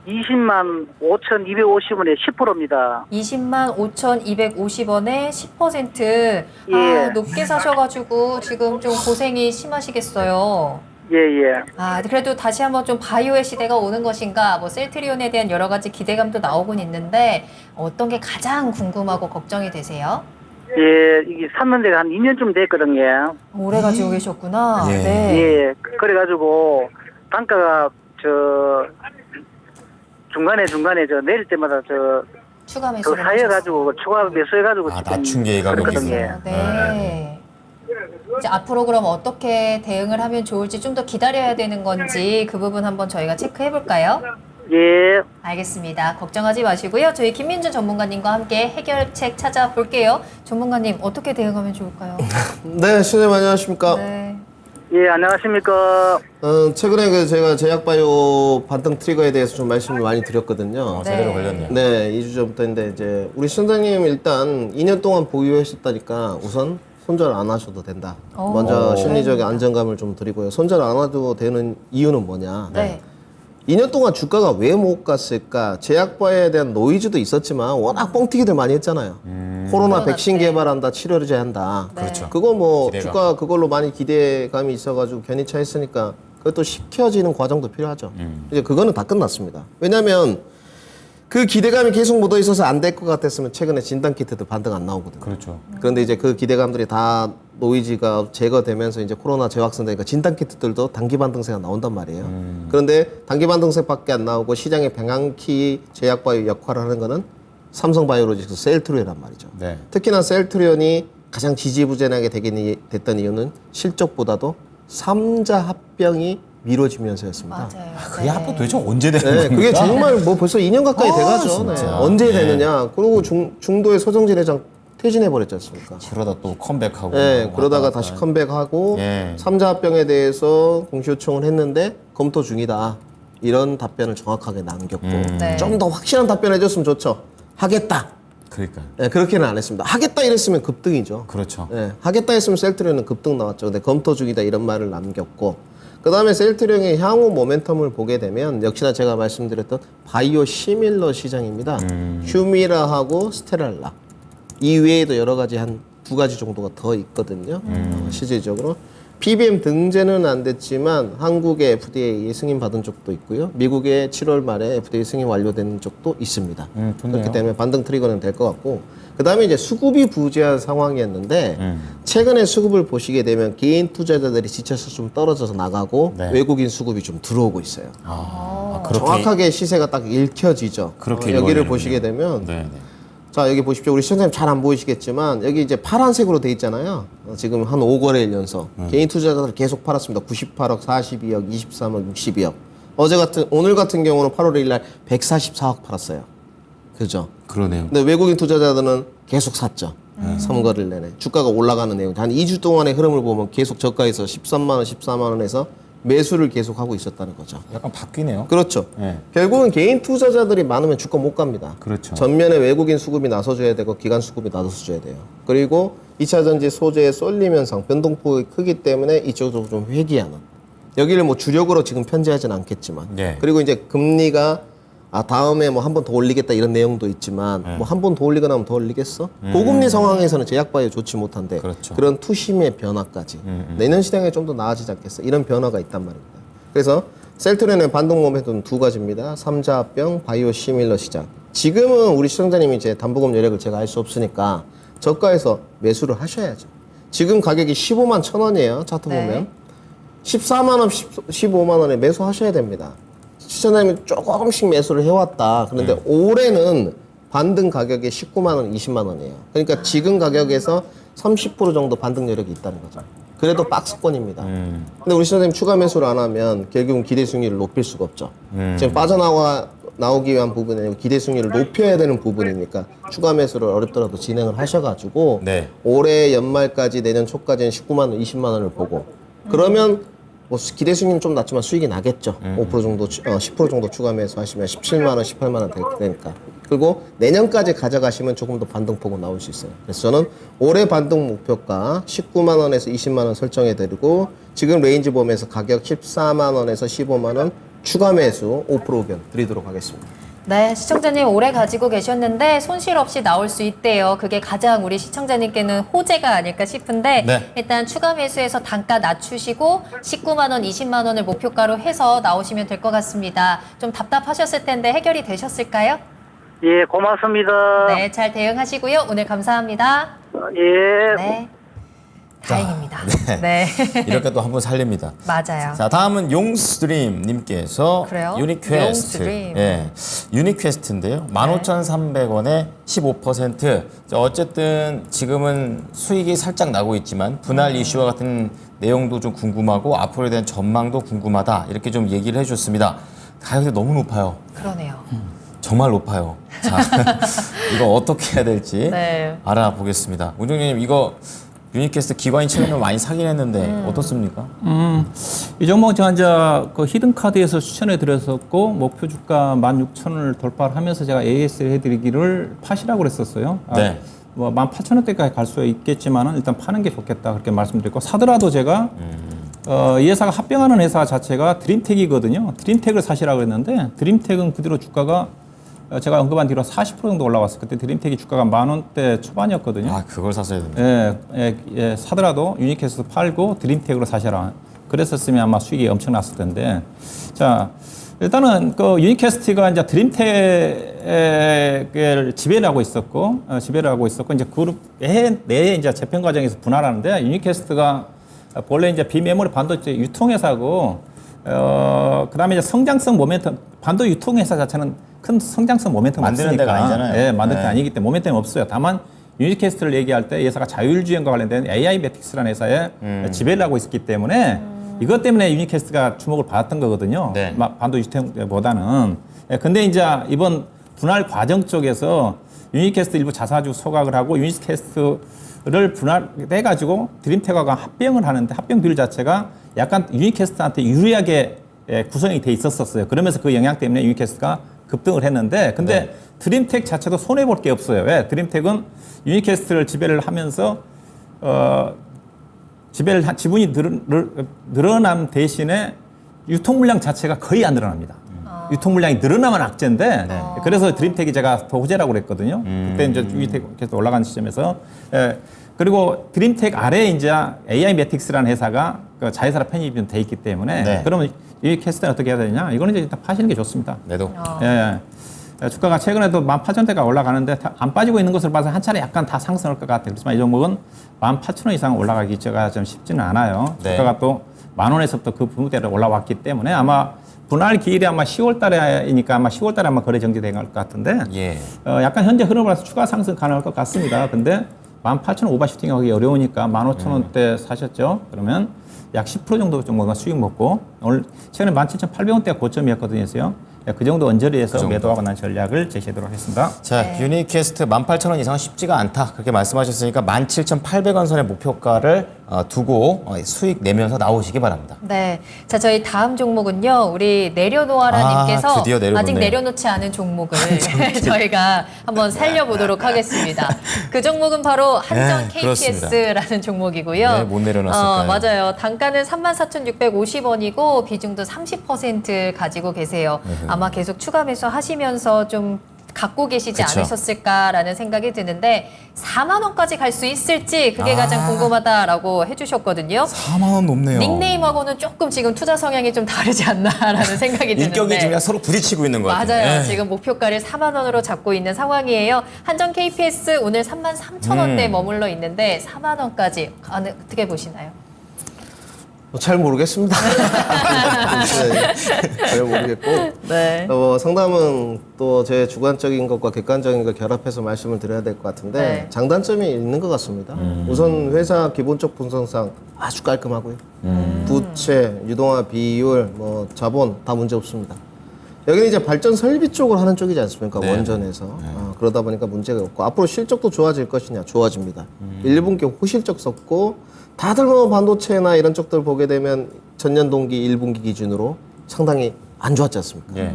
Speaker 5: 20만 5,250원에 10%입니다.
Speaker 1: 20만 5,250원에 10%.
Speaker 5: 예.
Speaker 1: 높게 사셔가지고 지금 좀 고생이 심하시겠어요.
Speaker 5: 예, 예.
Speaker 1: 그래도 다시 한번 좀 바이오의 시대가 오는 것인가, 뭐 셀트리온에 대한 여러 가지 기대감도 나오곤 있는데 어떤 게 가장 궁금하고 걱정이 되세요?
Speaker 5: 예, 이게 샀는 데가 한 2년쯤 됐거든요.
Speaker 1: 오래 가지고 계셨구나.
Speaker 2: 예.
Speaker 1: 네.
Speaker 5: 예, 그래가지고 단가가 중간에 저 내릴 때마다
Speaker 1: 추가
Speaker 5: 더
Speaker 1: 매수를
Speaker 5: 사여가지고 추가 매수해가지고
Speaker 2: 아, 낮춘 게 가격이
Speaker 5: 그렇거든요.
Speaker 2: 있어요.
Speaker 1: 네. 이제 앞으로 그럼 어떻게 대응을 하면 좋을지 좀 더 기다려야 되는 건지 그 부분 한번 저희가 체크해 볼까요?
Speaker 5: 예,
Speaker 1: 알겠습니다. 걱정하지 마시고요. 저희 김민준 전문가님과 함께 해결책 찾아볼게요. 전문가님 어떻게 대응하면 좋을까요?
Speaker 3: 네, 시청자님 안녕하십니까?
Speaker 1: 네.
Speaker 5: 예, 안녕하십니까.
Speaker 3: 최근에 제가 제약바이오 반등 트리거에 대해서 좀 말씀을 많이 드렸거든요.
Speaker 2: 제대로
Speaker 1: 네.
Speaker 2: 걸렸네요.
Speaker 3: 네, 2주 전부터인데 이제 우리 시청자님 일단 2년 동안 보유하셨다니까 우선 손절 안 하셔도 된다.
Speaker 1: 오.
Speaker 3: 먼저 심리적인 안정감을 좀 드리고요. 손절 안 해도 되는 이유는 뭐냐?
Speaker 1: 네.
Speaker 3: 2년 동안 주가가 왜 못 갔을까? 제약바이오에 대한 노이즈도 있었지만 워낙 뻥튀기들 많이 했잖아요. 코로나
Speaker 1: 코로나
Speaker 3: 백신
Speaker 1: 때.
Speaker 3: 개발한다, 치료제 한다.
Speaker 1: 네.
Speaker 2: 그렇죠.
Speaker 3: 그거 뭐
Speaker 2: 기대감.
Speaker 3: 주가 그걸로 많이 기대감이 있어가지고 괜히 차있으니까 그것도 식혀지는 과정도 필요하죠. 이제 그거는 다 끝났습니다. 왜냐하면 그 기대감이 계속 묻어 있어서 안 될 것 같았으면 최근에 진단키트도 반등 안 나오거든요.
Speaker 2: 그렇죠.
Speaker 3: 그런데 이제 그 기대감들이 다 노이즈가 제거되면서 이제 코로나 재확산되니까 진단키트들도 단기 반등세가 나온단 말이에요. 그런데 단기 반등세밖에 안 나오고 시장의 방향키 제약바이오 역할을 하는 거는 삼성바이오로직스 셀트리온이란 말이죠.
Speaker 2: 네.
Speaker 3: 특히나 셀트리온이 가장 지지부진하게 됐던 이유는 실적보다도 3자 합병이 미뤄지면서였습니다.
Speaker 1: 맞아요.
Speaker 2: 그게 합병 도대체 언제 되는
Speaker 3: 네,
Speaker 2: 겁니까?
Speaker 3: 그게 정말 뭐 벌써 2년 가까이 돼가죠. 네.
Speaker 2: 진짜.
Speaker 3: 언제
Speaker 2: 네.
Speaker 3: 되느냐. 그리고 중도의 소정진 회장 퇴진해버렸지 않습니까?
Speaker 2: 그러다 또 컴백하고.
Speaker 3: 네, 그러다가
Speaker 2: 왔다
Speaker 3: 다시
Speaker 2: 갔다.
Speaker 3: 컴백하고
Speaker 2: 예.
Speaker 3: 3자 합병에 대해서 공시 요청을 했는데 검토 중이다. 이런 답변을 정확하게 남겼고
Speaker 1: 네.
Speaker 3: 좀 더 확실한 답변 해줬으면 좋죠. 하겠다.
Speaker 2: 그러니까.
Speaker 3: 네, 그렇게는 안 했습니다. 하겠다 이랬으면 급등이죠.
Speaker 2: 그렇죠.
Speaker 3: 네, 하겠다 했으면 셀트리온은 급등 나왔죠. 근데 검토 중이다 이런 말을 남겼고 그 다음에 셀트리온의 향후 모멘텀을 보게 되면 역시나 제가 말씀드렸던 바이오 시밀러 시장입니다. 휴미라하고 스테랄라 이 외에도 여러 가지 한 2가지 정도가 더 있거든요. 실질적으로 PBM 등재는 안 됐지만 한국의 FDA 승인 받은 적도 있고요. 미국의 7월 말에 FDA 승인 완료된 적도 있습니다.
Speaker 2: 좋네요.
Speaker 3: 그렇기 때문에 반등 트리거는 될 것 같고 그 다음에 이제 수급이 부재한 상황이었는데 최근에 수급을 보시게 되면 개인 투자자들이 지쳐서 좀 떨어져서 나가고
Speaker 2: 네.
Speaker 3: 외국인 수급이 좀 들어오고 있어요.
Speaker 2: 그렇게.
Speaker 3: 정확하게 시세가 딱 읽혀지죠.
Speaker 2: 그렇게
Speaker 3: 여기를
Speaker 2: 이루어지는군요.
Speaker 3: 보시게 되면
Speaker 2: 네, 네.
Speaker 3: 자 여기 보십시오. 우리 시청자님 잘 안 보이시겠지만 여기 이제 파란색으로 돼 있잖아요. 지금 한 5거래일 연속 개인 투자자들 계속 팔았습니다. 98억, 42억, 23억, 62억. 오늘 같은 경우는 8월 1일 날 144억 팔았어요. 그죠?
Speaker 2: 그러네요.
Speaker 3: 근데 외국인 투자자들은 계속 샀죠. 3거래일 내내. 주가가 올라가는 내용. 한 2주 동안의 흐름을 보면 계속 저가에서 13만 원, 14만 원에서 매수를 계속 하고 있었다는 거죠.
Speaker 2: 약간 바뀌네요.
Speaker 3: 그렇죠.
Speaker 2: 네.
Speaker 3: 결국은 개인 투자자들이 많으면 주가 못 갑니다.
Speaker 2: 그렇죠.
Speaker 3: 전면에 외국인 수급이 나서줘야 되고 기관 수급이 나서줘야 돼요. 그리고 2차 전지 소재의 쏠림 현상, 변동폭이 크기 때문에 이쪽으로 좀 회귀하는. 여기를 뭐 주력으로 지금 편제하진 않겠지만.
Speaker 2: 네.
Speaker 3: 그리고 이제 금리가 다음에 뭐 한 번 더 올리겠다 이런 내용도 있지만 뭐 한 번 더 올리거나 하면 더 올리겠어? 고금리 상황에서는 제약바이오 좋지 못한데
Speaker 2: 그렇죠.
Speaker 3: 그런 투심의 변화까지 내년 시장에 좀 더 나아지지 않겠어? 이런 변화가 있단 말입니다. 그래서 셀트리온의 반동 모멘텀 두 가지입니다. 삼자합병, 바이오 시밀러 시장. 지금은 우리 시청자님이 이제 담보금 여력을 제가 알 수 없으니까 저가에서 매수를 하셔야죠. 지금 가격이 15만 1,000원이에요. 차트
Speaker 1: 네.
Speaker 3: 보면. 14만 원, 15만 원에 매수하셔야 됩니다. 시청자님이 조금씩 매수를 해왔다. 그런데 올해는 반등 가격이 19만 원, 20만 원이에요. 그러니까 지금 가격에서 30% 정도 반등 여력이 있다는 거죠. 그래도 박스권입니다. 근데 우리 시청자님 추가 매수를 안 하면 결국은 기대 수익률을 높일 수가 없죠. 지금 나오기 위한 부분이 아니고 기대 수익률을 높여야 되는 부분이니까 추가 매수를 어렵더라도 진행을 하셔가지고
Speaker 2: 네.
Speaker 3: 올해 연말까지 내년 초까지는 19만 원, 20만 원을 보고 그러면 뭐 기대 수익률은 좀 낮지만 수익이 나겠죠. 5% 정도, 10% 정도 추가 매수하시면 17만 원, 18만 원 되니까. 그리고 내년까지 가져가시면 조금 더 반등폭은 나올 수 있어요. 그래서 저는 올해 반등 목표가 19만 원에서 20만 원 설정해드리고 지금 레인지 범위에서 가격 14만 원에서 15만 원 추가 매수 5% 의견 드리도록 하겠습니다.
Speaker 1: 네, 시청자님 오래 가지고 계셨는데 손실 없이 나올 수 있대요. 그게 가장 우리 시청자님께는 호재가 아닐까 싶은데
Speaker 2: 네.
Speaker 1: 일단 추가 매수해서 단가 낮추시고 19만 원, 20만 원을 목표가로 해서 나오시면 될 것 같습니다. 좀 답답하셨을 텐데 해결이 되셨을까요?
Speaker 5: 예, 고맙습니다.
Speaker 1: 네, 잘 대응하시고요. 오늘 감사합니다.
Speaker 5: 예.
Speaker 1: 네, 다행입니다. 네,
Speaker 2: 이렇게 또 한 번 살립니다.
Speaker 1: 맞아요.
Speaker 2: 자, 다음은 용스드림님께서
Speaker 1: 그래요?
Speaker 2: 유니퀘스트.
Speaker 1: 용스드림.
Speaker 2: 예, 유니퀘스트인데요. 15,300원에 15%. 어쨌든 지금은 수익이 살짝 나고 있지만 분할 이슈와 같은 내용도 좀 궁금하고 앞으로에 대한 전망도 궁금하다. 이렇게 좀 얘기를 해줬습니다. 가격이 너무 높아요.
Speaker 1: 그러네요.
Speaker 2: 정말 높아요. 자, 이거 어떻게 해야 될지
Speaker 1: 네.
Speaker 2: 알아보겠습니다. 운종님 이거 유니캐스트 기관이 최근에 많이 사긴 했는데 어떻습니까?
Speaker 4: 이 종목 제가 이제 그 히든카드에서 추천해 드렸었고 목표 주가 16,000원을 돌파를 하면서 제가 AS를 해드리기를 파시라고 그랬었어요.
Speaker 2: 네.
Speaker 4: 뭐 18,000원대까지 갈 수 있겠지만은 일단 파는 게 좋겠다 그렇게 말씀드렸고 사더라도 제가 이 회사가 합병하는 회사 자체가 드림텍이거든요. 드림텍을 사시라고 했는데 드림텍은 그대로 주가가 제가 언급한 뒤로 40% 정도 올라왔어요. 그때 드림텍이 주가가 10,000원대 초반이었거든요.
Speaker 2: 아, 그걸 샀어야 된다.
Speaker 4: 사더라도 유니캐스트 팔고 드림텍으로 사셔라. 그랬었으면 아마 수익이 엄청났을 텐데. 자, 일단은 그 유니캐스트가 이제 드림텍을 지배를 하고 있었고, 이제 그룹 내에 이제 재편 과정에서 분할하는데 유니캐스트가 본래 이제 비메모리 반도체 유통회사고, 그 다음에 이제 성장성 모멘텀, 반도 유통회사 자체는 큰 성장성 모멘텀
Speaker 2: 만드는
Speaker 4: 없으니까.
Speaker 2: 데가 아니잖아요.
Speaker 4: 예, 만드는 데
Speaker 2: 네.
Speaker 4: 아니기 때문에 모멘텀이 없어요. 다만 유니캐스트를 얘기할 때 이 회사가 자율주행과 관련된 AI 매틱스라는 회사에 지배를 하고 있기 때문에 이것 때문에 유니캐스트가 주목을 받았던 거거든요.
Speaker 2: 네.
Speaker 4: 반도 유통보다는. 예, 근데 이제 이번 분할 과정 쪽에서 유니캐스트 일부 자사주 소각을 하고 유니캐스트를 분할해가지고 드림텍과 합병을 하는데 합병 비율 자체가 약간 유니캐스트한테 유리하게 구성이 돼 있었어요. 그러면서 그 영향 때문에 유니캐스트가 급등을 했는데 근데
Speaker 2: 네.
Speaker 4: 드림텍 자체도 손해볼 게 없어요. 왜? 드림텍은 유니캐스트를 지배를 하면서 지분이 늘어남 대신에 유통 물량 자체가 거의 안 늘어납니다. 유통 물량이 늘어나면 악재인데 그래서 드림텍이 제가 더 호재라고 그랬거든요. 그때 이제 유니텍 계속 올라가는 시점에서 그리고 드림텍 아래에 이제 AI 매틱스라는 회사가 그 자회사로 편입이 돼 있기 때문에
Speaker 2: 네.
Speaker 4: 그러면 이 캐스트는 어떻게 해야 되냐? 이거는 이제 일단 파시는 게 좋습니다.
Speaker 2: 내도.
Speaker 4: 주가가 최근에도 18,000대가 올라가는데 안 빠지고 있는 것을 봐서 한 차례 약간 다 상승할 것 같아요. 그렇지만 이 종목은 18,000원 이상 올라가기가 좀 쉽지는 않아요.
Speaker 2: 네.
Speaker 4: 주가가 또 10,000원에서부터 그 부분대로 올라왔기 때문에 아마 분할 기일이 아마 10월 달에니까 아마 10월 달에 아마 거래 정지될 것 같은데
Speaker 2: 예.
Speaker 4: 약간 현재 흐름을 봐서 추가 상승 가능할 것 같습니다. 근데 18,000원 오버슈팅하기 어려우니까 15,000원대 사셨죠? 그러면 약 10% 정도 수익 먹고 오늘 최근에 17,800원대가 고점이었거든요. 그 정도 언저리에서 매도하고 난 전략을 제시하도록 하겠습니다.
Speaker 2: 자, 유니캐스트 18,000원 이상은 쉽지가 않다. 그렇게 말씀하셨으니까 17,800원 선의 목표가를 두고 수익 내면서 나오시기 바랍니다.
Speaker 1: 네. 자, 저희 다음 종목은요. 우리 내려놓아라님께서
Speaker 2: 드디어 내려놓네요.
Speaker 1: 아직 내려놓지 않은 종목을 저희가 한번 살려보도록 하겠습니다. 그 종목은 바로 한전
Speaker 2: 네, 그렇습니다.
Speaker 1: KPS라는 종목이고요.
Speaker 2: 네, 못 내려놨을까요?
Speaker 1: 맞아요. 단가는 34,650원이고 비중도 30% 가지고 계세요. 아마 계속 추가 매수 하시면서 좀 갖고 계시지
Speaker 2: 그쵸.
Speaker 1: 않으셨을까라는 생각이 드는데 4만 원까지 갈 수 있을지 그게 가장 궁금하다라고 해주셨거든요.
Speaker 2: 4만 원 높네요.
Speaker 1: 닉네임하고는 조금 지금 투자 성향이 좀 다르지 않나라는 생각이 드는데
Speaker 2: 인격이 지금 서로 부딪히고 있는 것 같아요.
Speaker 1: 맞아요.
Speaker 2: 예.
Speaker 1: 지금 목표가를 4만 원으로 잡고 있는 상황이에요. 한전 KPS 오늘 3만 3천 원대에 머물러 있는데 4만 원까지 어떻게 보시나요?
Speaker 3: 잘 모르겠습니다. 네, 잘 모르겠고
Speaker 1: 네.
Speaker 3: 상담은 또 제 주관적인 것과 객관적인 것 결합해서 말씀을 드려야 될 것 같은데
Speaker 1: 네.
Speaker 3: 장단점이 있는 것 같습니다. 우선 회사 기본적 분석상 아주 깔끔하고요. 부채, 유동화 비율, 뭐 자본 다 문제 없습니다. 여기는 이제 발전 설비 쪽을 하는 쪽이지 않습니까?
Speaker 2: 네.
Speaker 3: 원전에서. 그러다 보니까 문제가 없고 앞으로 실적도 좋아질 것이냐? 좋아집니다. 1분기 호실적 썼고 다들 뭐 반도체나 이런 쪽들 보게 되면 전년 동기 1분기 기준으로 상당히 안 좋았지 않습니까?
Speaker 2: 예.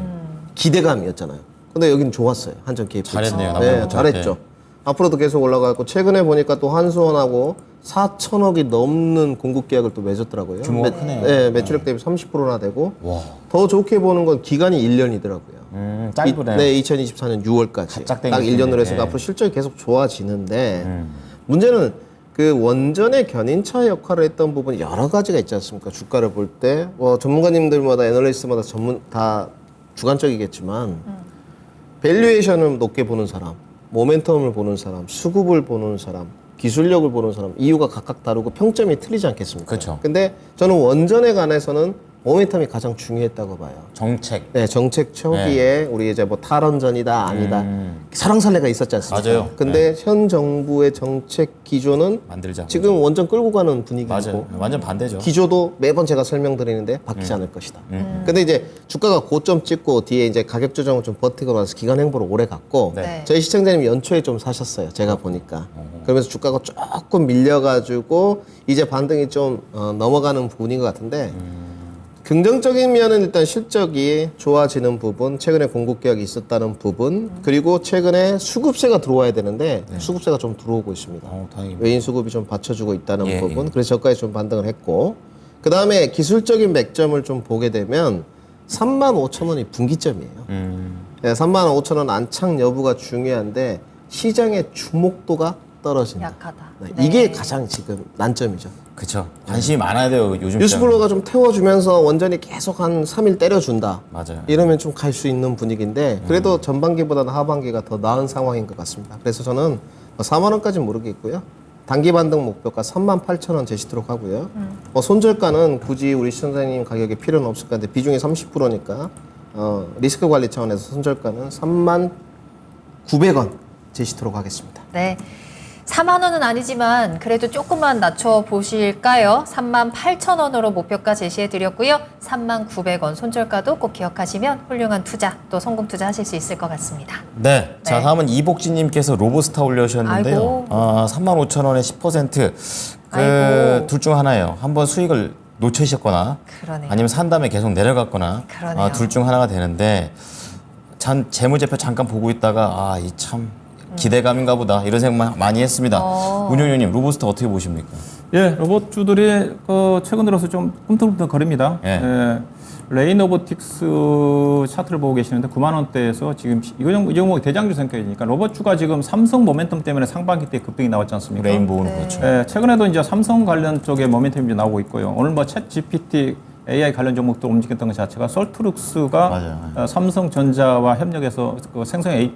Speaker 3: 기대감이었잖아요. 근데 여기는 좋았어요. 한전 KPS.
Speaker 2: 잘했네요,
Speaker 3: 네,
Speaker 2: 나보다.
Speaker 3: 잘했죠. 앞으로도 계속 올라가고 최근에 보니까 또 한수원하고 4천억이 넘는 공급 계약을 또 맺었더라고요.
Speaker 2: 규모가 크네요.
Speaker 3: 네, 매출액 대비 30%나 되고
Speaker 2: 와.
Speaker 3: 더 좋게 보는 건 기간이 1년이더라고요.
Speaker 2: 짧으네요.
Speaker 3: 네, 2024년 6월까지.
Speaker 2: 바짝
Speaker 3: 딱 1년으로 해서
Speaker 2: 땡기시네.
Speaker 3: 앞으로 실적이 계속 좋아지는데 문제는 그 원전의 견인차 역할을 했던 부분이 여러 가지가 있지 않습니까? 주가를 볼 때 전문가님들마다 애널리스트마다 다 주관적이겠지만 밸류에이션을 높게 보는 사람, 모멘텀을 보는 사람, 수급을 보는 사람, 기술력을 보는 사람 이유가 각각 다르고 평점이 틀리지 않겠습니까?
Speaker 2: 그렇죠.
Speaker 3: 근데 저는 원전에 관해서는 모멘텀이 가장 중요했다고 봐요.
Speaker 2: 정책.
Speaker 3: 네, 정책 초기에 우리 이제 뭐 탈원전이다 아니다 설왕설래가 있었지 않습니까?
Speaker 2: 맞아요.
Speaker 3: 근데 현 정부의 정책 기조는
Speaker 2: 만들자.
Speaker 3: 지금 원전 끌고 가는 분위기고
Speaker 2: 맞아요. 완전 반대죠.
Speaker 3: 기조도 매번 제가 설명드리는데 바뀌지 않을 것이다. 근데 이제 주가가 고점 찍고 뒤에 이제 가격 조정을 좀 버티고 나서 기간 행보를 오래 갔고
Speaker 1: 네.
Speaker 3: 저희 시청자님 연초에 좀 사셨어요. 제가 보니까. 그러면서 주가가 조금 밀려가지고 이제 반등이 좀 넘어가는 부분인 것 같은데 긍정적인 면은 일단 실적이 좋아지는 부분, 최근에 공급 계약이 있었다는 부분, 그리고 최근에 수급세가 들어와야 되는데 수급세가 좀 들어오고 있습니다.
Speaker 2: 다행입니다.
Speaker 3: 외인 수급이 좀 받쳐주고 있다는
Speaker 2: 예,
Speaker 3: 부분,
Speaker 2: 예.
Speaker 3: 그래서 저가에 좀 반등을 했고, 그 다음에 기술적인 맥점을 좀 보게 되면 35,000원이 분기점이에요. 네, 35,000원 안착 여부가 중요한데 시장의 주목도가 떨어진다.
Speaker 1: 약하다.
Speaker 3: 네,
Speaker 1: 네.
Speaker 3: 이게 가장 지금 난점이죠.
Speaker 2: 그쵸. 관심이 많아야 돼요, 요즘.
Speaker 3: 뉴스플로우가 좀 태워주면서 원전이 계속 한 3일 때려준다.
Speaker 2: 맞아요.
Speaker 3: 이러면 좀 갈 수 있는 분위기인데 그래도 전반기보다는 하반기가 더 나은 상황인 것 같습니다. 그래서 저는 4만 원까지는 모르겠고요. 단기 반등 목표가 38,000원 제시토록 하고요. 손절가는 굳이 우리 시청자님 가격에 필요는 없을 것 같은데 비중이 30%니까 리스크 관리 차원에서 손절가는 39,900원 제시토록 하겠습니다.
Speaker 1: 네. 4만 원은 아니지만 그래도 조금만 낮춰 보실까요? 3만 8천 원으로 목표가 제시해 드렸고요. 3만 900원 손절가도 꼭 기억하시면 훌륭한 투자 또 성공 투자 하실 수 있을 것 같습니다.
Speaker 2: 네. 자,
Speaker 1: 네.
Speaker 2: 다음은 이복진님께서 로보스타 올려주셨는데요.
Speaker 1: 아이고.
Speaker 2: 35,000원에 10%.
Speaker 1: 아이고.
Speaker 2: 둘 중 하나예요. 한번 수익을 놓치셨거나
Speaker 1: 그러네요.
Speaker 2: 아니면 산 다음에 계속 내려갔거나
Speaker 1: 그러네요.
Speaker 2: 둘 중 하나가 되는데 재무제표 잠깐 보고 있다가 이 참 기대감인가 보다 이런 생각 많이 했습니다. 운영위원님 로보스타 어떻게 보십니까?
Speaker 4: 예, 로봇주들이 최근 들어서 좀 꿈틀꿈틀거립니다.
Speaker 2: 예.
Speaker 4: 레인로보틱스 차트를 보고 계시는데 9만 원대에서 지금 이 종목이 대장주 성격이니까 로봇주가 지금 삼성 모멘텀 때문에 상반기 때 급등이 나왔지 않습니까?
Speaker 2: 레인보우는
Speaker 1: 네.
Speaker 2: 그렇죠.
Speaker 4: 예, 최근에도 이제 삼성 관련 쪽에 모멘텀이 나오고 있고요. 오늘 뭐 챗 GPT AI 관련 종목도 움직였던 것 자체가 솔트룩스가
Speaker 2: 맞아요.
Speaker 4: 삼성전자와 협력해서 그 생성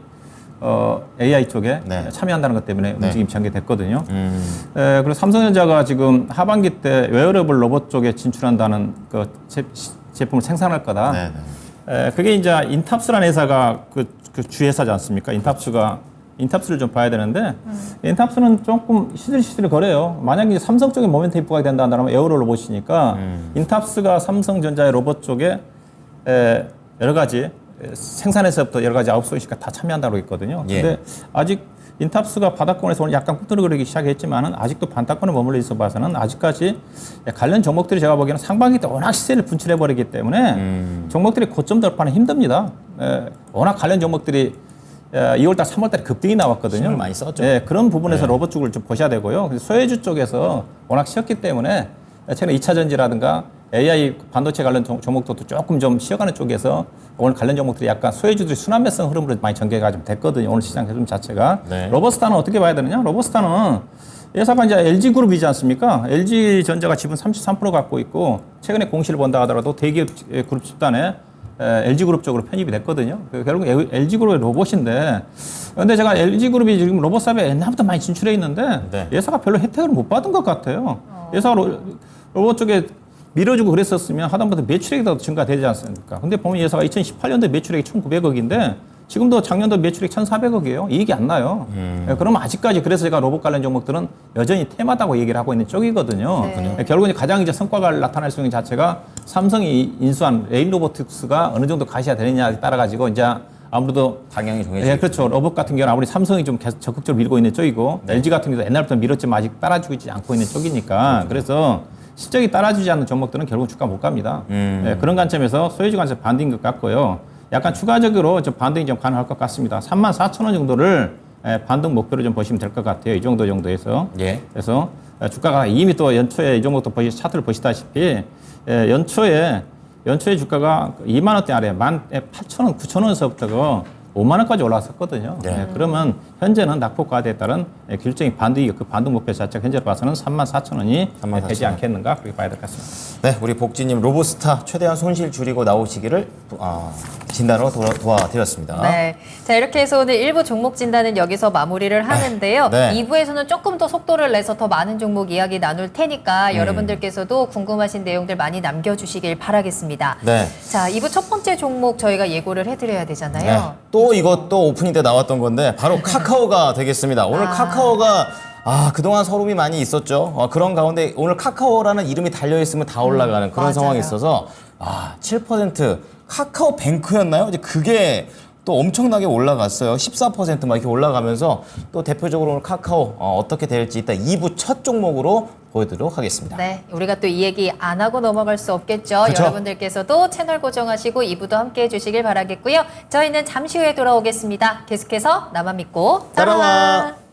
Speaker 4: AI 쪽에
Speaker 2: 네.
Speaker 4: 참여한다는 것 때문에 움직임이 전개됐거든요.
Speaker 2: 음.
Speaker 4: 그리고 삼성전자가 지금 하반기 때 웨어러블 로봇 쪽에 진출한다는 그 제품을 생산할 거다.
Speaker 2: 네, 네.
Speaker 4: 그게 이제 인탑스라는 회사가 그 주회사지 않습니까? 인탑스를 좀 봐야 되는데 인탑스는 조금 시들시들 거려요. 만약에 삼성 쪽에 모멘텀이 부각이 된다면 에어로 로봇이니까 인탑스가 삼성전자의 로봇 쪽에 여러 가지 생산에서부터 여러 가지 아웃소싱까지 다 참여한다고 있거든요.
Speaker 2: 예.
Speaker 4: 근데 아직 인탑스가 바닥권에서 오늘 약간 꾸트러거리기 시작했지만은 아직도 반타권에 머물러 있어 봐서는 아직까지 관련 종목들이 제가 보기에는 상반기 때 워낙 시세를 분출해 버리기 때문에 종목들이 고점 돌파는 힘듭니다. 워낙 관련 종목들이 2월달, 3월달에 급등이 나왔거든요.
Speaker 2: 힘을 많이 썼죠.
Speaker 4: 예, 그런 부분에서 로봇 쪽을 좀 보셔야 되고요. 그래서 소외주 쪽에서 워낙 쉬었기 때문에 최근에 2차 전지라든가 AI 반도체 관련 종목도 조금 좀 쉬어가는 쪽에서 오늘 관련 종목들이 약간 소외주들이 순환매성 흐름으로 많이 전개가 좀 됐거든요. 오늘 시장 흐름 자체가.
Speaker 2: 네.
Speaker 4: 로버스타는 어떻게 봐야 되느냐? 로버스타는 회사가 이제 LG그룹이지 않습니까? LG전자가 지분 33% 갖고 있고 최근에 공시를 본다 하더라도 대기업 그룹 집단에 LG그룹 쪽으로 편입이 됐거든요. 결국 LG그룹의 로봇인데 근데 제가 LG그룹이 지금 로봇 사업에 옛날부터 많이 진출해 있는데
Speaker 2: 네.
Speaker 4: 회사가 별로 혜택을 못 받은 것 같아요. 회사가 로봇 쪽에 밀어주고 그랬었으면 하다못해 매출액이 더 증가되지 않습니까? 근데 보면 회사가 2018년도에 매출액이 1,900억인데 지금도 작년도 매출액 1,400억이에요. 이익이 안 나요. 그러면 아직까지 그래서 제가 로봇 관련 종목들은 여전히 테마다고 얘기를 하고 있는 쪽이거든요.
Speaker 1: 네.
Speaker 4: 결국 이제 가장 이제 성과가 나타날 수 있는 자체가 삼성이 인수한 레인 로보틱스가 어느 정도 가시가 되느냐에 따라 가지고 이제 아무래도
Speaker 2: 방향이 정해져.
Speaker 4: 예, 그렇죠. 로봇 같은 경우는 아무리 삼성이 좀 계속 적극적으로 밀고 있는 쪽이고 LG 같은 경우도 옛날부터 밀었지만 아직 따라주지 않고 있는 쪽이니까 그래서 실적이 따라주지 않는 종목들은 결국 주가 못 갑니다. 예, 그런 관점에서 소유주 관점 반등인 것 같고요. 약간 추가적으로 좀 반등이 좀 가능할 것 같습니다. 34,000원 정도를 반등 목표로 좀 보시면 될 것 같아요. 이 정도에서.
Speaker 2: 예.
Speaker 4: 그래서 주가가 이미 또 연초에 이 종목도 차트를 보시다시피 연초에 주가가 2만 원대 아래 18,000원, 9,000원에서부터 5만 원까지 올라왔었거든요.
Speaker 2: 네.
Speaker 4: 그러면 현재는 낙폭과대에 따른 길적인 반등이 그 반등 목표 자체가 현재로 봐서는 34,000원이
Speaker 2: 34,000원.
Speaker 4: 되지 않겠는가 그렇게 봐야 될 것 같습니다.
Speaker 2: 네, 우리 복지님 로봇스타 최대한 손실 줄이고 나오시기를 진단으로 도와드렸습니다.
Speaker 1: 네. 자, 이렇게 해서 오늘 1부 종목 진단은 여기서 마무리를 하는데요.
Speaker 2: 네.
Speaker 1: 2부에서는 조금 더 속도를 내서 더 많은 종목 이야기 나눌 테니까 여러분들께서도 궁금하신 내용들 많이 남겨주시길 바라겠습니다.
Speaker 2: 네.
Speaker 1: 자, 2부 첫 번째 종목 저희가 예고를 해드려야 되잖아요.
Speaker 2: 네. 또 이것도 오프닝 때 나왔던 건데 바로 카카오가 되겠습니다. 오늘 카카오가 그동안 서름이 많이 있었죠. 그런 가운데 오늘 카카오라는 이름이 달려있으면 다 올라가는 그런
Speaker 1: 맞아요.
Speaker 2: 상황이 있어서 7% 카카오뱅크였나요? 이제 그게 또 엄청나게 올라갔어요. 14% 막 이렇게 올라가면서 또 대표적으로 오늘 카카오 어떻게 될지 이따 2부 첫 종목으로 보여드리도록 하겠습니다.
Speaker 1: 네, 우리가 또 이 얘기 안 하고 넘어갈 수 없겠죠.
Speaker 2: 그쵸?
Speaker 1: 여러분들께서도 채널 고정하시고 2부도 함께 해주시길 바라겠고요. 저희는 잠시 후에 돌아오겠습니다. 계속해서 나만 믿고
Speaker 2: 따라와.